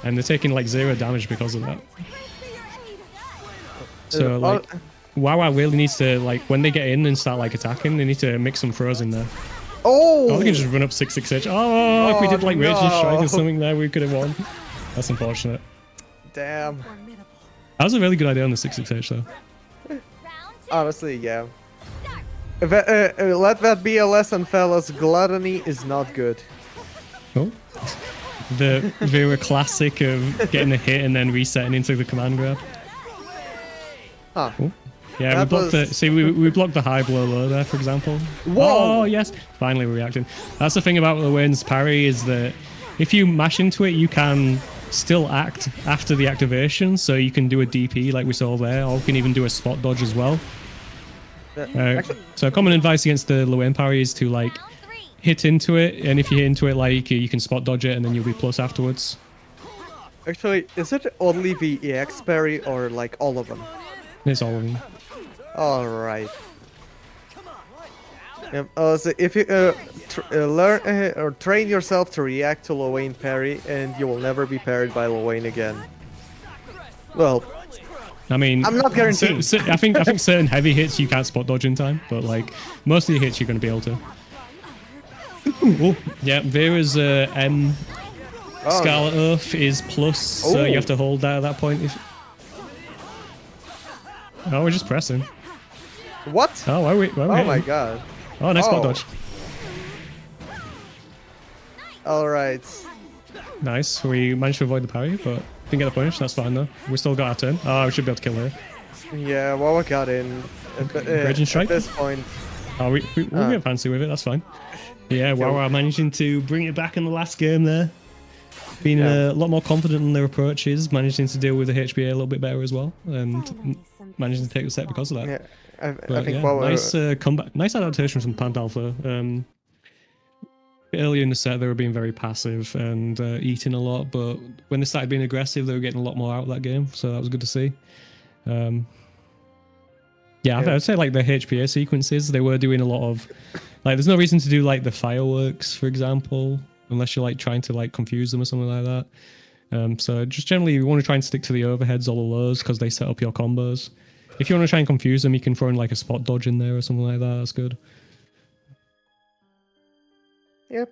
S2: And they're taking like 0 damage because of that. So like Wawa really needs to, like, when they get in and start like attacking, they need to mix some throws in there.
S1: Oh!
S2: Oh, they can just run up 6-6 edge. Oh, if we did like Raging Strike or something there, we could have won. That's unfortunate.
S1: Damn.
S2: That was a really good idea on the 6-6 edge though.
S1: Honestly, yeah. Let that be a lesson, fellas. Gluttony is not good.
S2: Oh. The Vera classic of getting a hit and then resetting into the command grab.
S1: Huh.
S2: Oh. Yeah, we blocked the high blow low there, for example.
S1: Whoa!
S2: Oh, yes. Finally we're reacting. That's the thing about Luain's parry is that if you mash into it, you can still act after the activation, so you can do a DP like we saw there, or you can even do a spot dodge as well. So common advice against the Luain parry is to like hit into it, and if you hit into it, like you can spot dodge it, and then you'll be plus afterwards.
S1: Actually, is it only the EX parry or like all of them?
S2: It's all of them.
S1: All right. So if you learn or train yourself to react to Lowain parry, and you will never be parried by Lowain again. Well,
S2: I mean,
S1: I'm not guaranteeing.
S2: I think certain heavy hits you can't spot dodge in time, but like most of the hits you're going to be able to. Oh, yeah, Vera's M Scarlet Earth is plus, so you have to hold that at that point. Oh, we're just pressing.
S1: What?
S2: Oh, why are we
S1: Oh my god.
S2: Oh, nice spot dodge.
S1: Alright.
S2: Nice. We managed to avoid the parry, but didn't get the punish. That's fine though. We still got our turn. Oh, we should be able to kill her.
S1: Yeah, Wawa got in.
S2: Raging Strike?
S1: At this point.
S2: Oh, we'll get fancy with it. That's fine. Yeah, Wawa managing to bring it back in the last game there. Being a lot more confident in their approaches, managing to deal with the HBA a little bit better as well, and managing to take the set because of that.
S1: Yeah, I
S2: But
S1: think
S2: yeah,
S1: Wawa...
S2: nice comeback, nice adaptation from PandalfR. earlier in the set they were being very passive and eating a lot, but when they started being aggressive, they were getting a lot more out of that game. So that was good to see. Yeah, I'd say like the HPA sequences, they were doing a lot of like. There's no reason to do like the fireworks, for example, unless you're like trying to like confuse them or something like that. So just generally, you want to try and stick to the overheads or the lows because they set up your combos. If you want to try and confuse them, you can throw in like a spot dodge in there or something like that. That's good.
S1: Yep.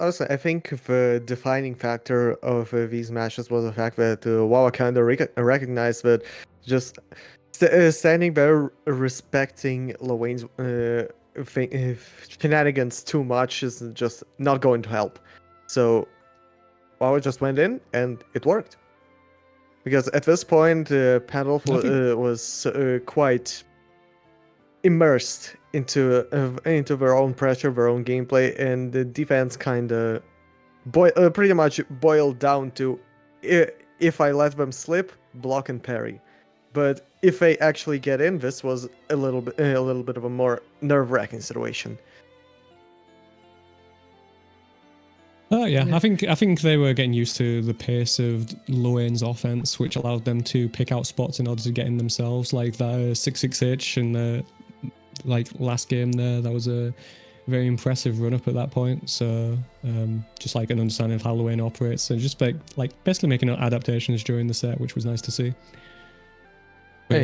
S1: Also, I think the defining factor of these matches was the fact that Wawa kind of recognized that just standing there respecting Lawaine's shenanigans too much is just not going to help. So Wawa just went in and it worked. Because at this point, PandalfR was quite immersed into their own pressure, their own gameplay, and the defense kind of pretty much boiled down to if I let them slip, block and parry. But if they actually get in, this was a little bit of a more nerve-wracking situation.
S2: Oh yeah, I think they were getting used to the pace of Lawaine's offense, which allowed them to pick out spots in order to get in themselves, like that 6-6H in the like last game there. That was a very impressive run up at that point. So just like an understanding of how Lawaine operates, and just like basically making adaptations during the set, which was nice to see. But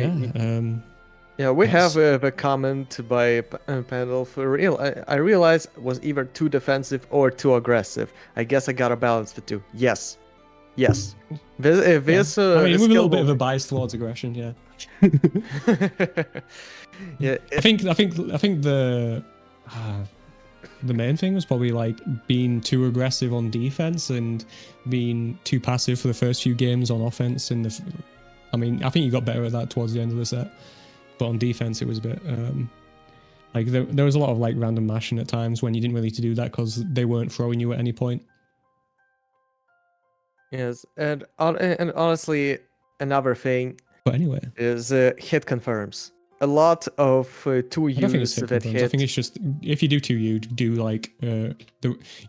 S1: yeah, we have a comment by PandalfR. I realized was either too defensive or too aggressive. I guess I gotta balance the two. Yes. This,
S2: I mean, with a little bit of a bias towards aggression, yeah.
S1: Yeah,
S2: I think the main thing was probably like being too aggressive on defense and being too passive for the first few games on offense. I mean, I think you got better at that towards the end of the set, but on defense it was a bit like there was a lot of like random mashing at times when you didn't really need to do that because they weren't throwing you at any point.
S1: Yes, and honestly, another thing.
S2: But anyway,
S1: is hit confirms. A lot of 2Us that hit.
S2: I think it's just if you do 2U, do like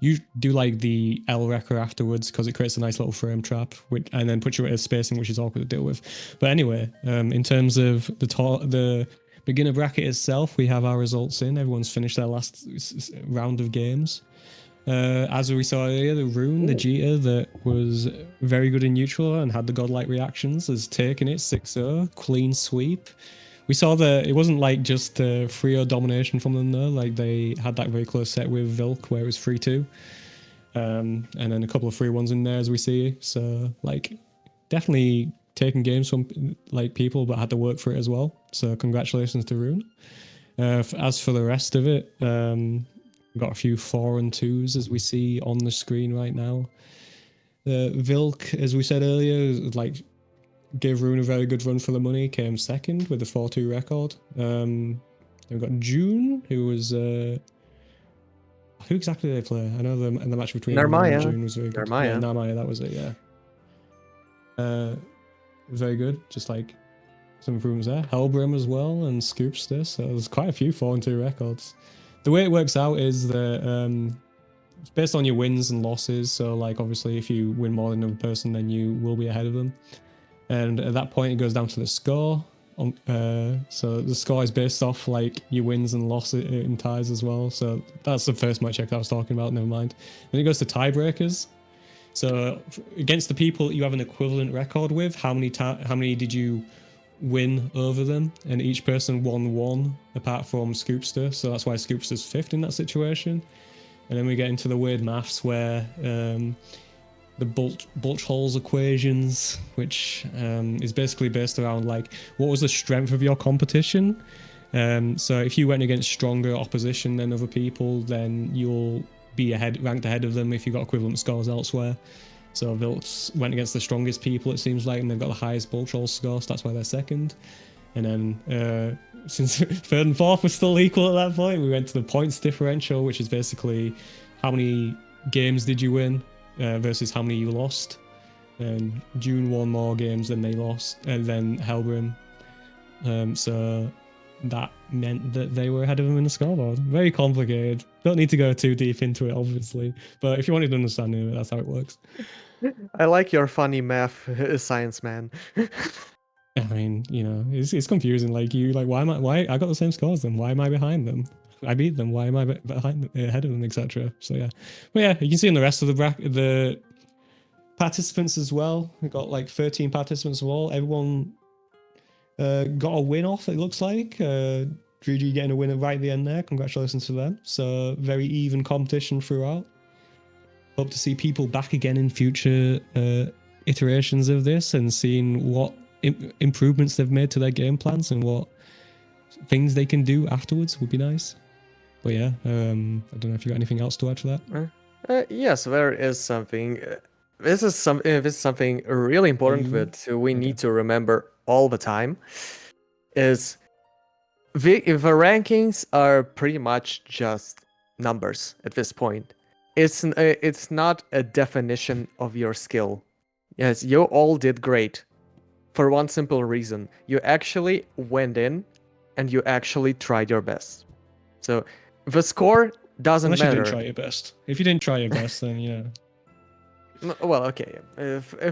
S2: you do like the L wrecker afterwards because it creates a nice little frame trap, and then puts you at a spacing which is awkward to deal with. But anyway, in terms of the beginner bracket itself, we have our results in. Everyone's finished their last round of games. As we saw earlier, the Reewn, the Jita that was very good in neutral and had the godlike reactions, has taken it 6-0, clean sweep. We saw that it wasn't like just 3-0 domination from them though, like they had that very close set with Vilk where it was 3-2. And then a couple of 3-1s in there as we see. So like definitely taking games from like people but had to work for it as well. So congratulations to Reewn. As for the rest of it, got a few 4 and 2s as we see on the screen right now. Vilk, as we said earlier, like gave Reewn a very good run for the money, came second with a 4-2 record. Then we've got Jyonn, who was who exactly did they play? I know the match between
S1: Narmaya.
S2: and Jyonn was very good.
S1: Narmaya.
S2: Yeah, Narmaya, that was it, yeah. Very good, just like some improvements there. Helbrim as well and Scoophyster, so there's quite a few 4 and 2 records. The way it works out is that it's based on your wins and losses. So, like, obviously, if you win more than another person, then you will be ahead of them. And at that point, it goes down to the score. So the score is based off like your wins and losses and ties as well. So that's the first match check I was talking about. Never mind. Then it goes to tiebreakers. So against the people you have an equivalent record with, how many did you win over them? And each person won 1 apart from Scoophyster, so that's why Scoophyster's 5th in that situation. And then we get into the weird maths where the Bulch-Holes equations, which is basically based around like what was the strength of your competition. So if you went against stronger opposition than other people, then you'll be ranked ahead of them if you got equivalent scores elsewhere. So Vilks went against the strongest people, it seems like, and they've got the highest Bulch-Hole score, so that's why they're second. And then since 3rd and 4th were still equal at that point, we went to the points differential, which is basically how many games did you win versus how many you lost. And Jyonn won more games than they lost, and then Helbrim. So that meant that they were ahead of them in the scoreboard. Very complicated. Don't need to go too deep into it, obviously. But if you wanted to understand it, that's how it works.
S1: I like your funny math science man.
S2: I mean, you know, it's confusing. Like why I got the same scores then? Why am I behind them? I beat them. Why am I ahead of them, etc. So yeah, but yeah, you can see in the rest of the participants as well. We got like 13 participants all. Everyone got a win off. It looks like Drugy getting a winner right at the end there. Congratulations to them. So very even competition throughout. Hope to see people back again in future iterations of this and seeing what improvements they've made to their game plans and what things they can do afterwards would be nice. But yeah, I don't know if you got anything else to add to that.
S1: Yes, there is something. This is something really important that we need to remember all the time. Is the rankings are pretty much just numbers at this point. It's not a definition of your skill. Yes, you all did great. For one simple reason, you actually went in and you actually tried your best. So the score doesn't
S2: Unless
S1: matter.
S2: you didn't try your best. If you didn't try your best, then yeah.
S1: Well, okay,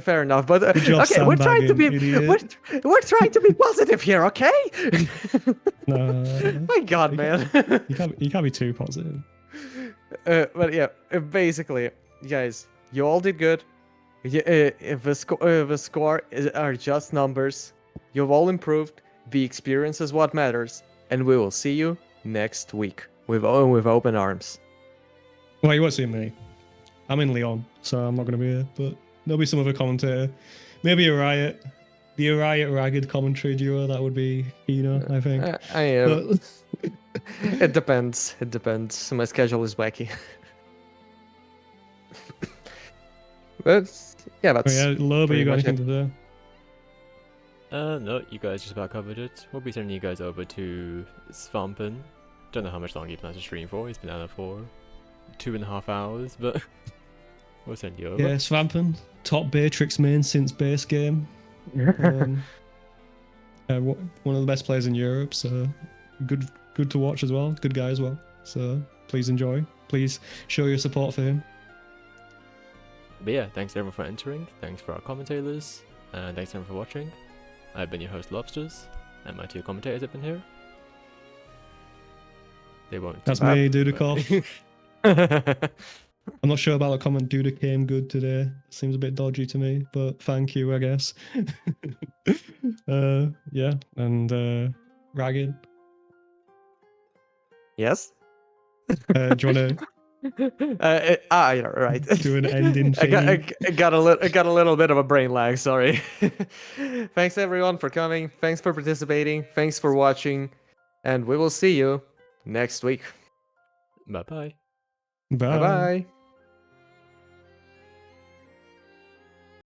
S1: fair enough. But
S2: Good job,
S1: okay, we're trying to be
S2: idiot.
S1: we're trying to be positive here, okay?
S2: No,
S1: My God, man.
S2: you can't be too positive.
S1: But yeah, basically, guys, you all did good. The score are just numbers. You've all improved. The experience is what matters, and we will see you next week with open arms.
S2: Well, you won't see me. I'm in Lyon, so I'm not going to be here. But there'll be some other commentator. Maybe a Riot. The Riot Ragged commentary duo. That would be I think.
S1: It depends. It depends. My schedule is wacky. But yeah, that's.
S2: Loba, you got anything to do?
S6: No, you guys just about covered it. We'll be sending you guys over to Svampen. Don't know how much longer he plans to stream for. He's been out there for 2.5 hours, but we'll send you over.
S2: Yeah, Svampen, top Beatrix main since base game. One of the best players in Europe, so good to watch as well. Good guy as well. So please enjoy. Please show your support for him.
S6: But yeah, thanks everyone for entering. Thanks for our commentators, and thanks everyone for watching. I've been your host Lobsters, and my 2 commentators have been here. They won't.
S2: That's me, Dudikoff. I'm not sure about the comment. Duda came good today. Seems a bit dodgy to me, but thank you, I guess. Yeah, and Ragged.
S1: Yes.
S2: Do you want to
S1: Right.
S2: do an ending thing?
S1: I got a little bit of a brain lag. Sorry. Thanks everyone for coming. Thanks for participating. Thanks for watching, and we will see you next week.
S6: Bye bye.
S2: Bye.
S1: Bye bye.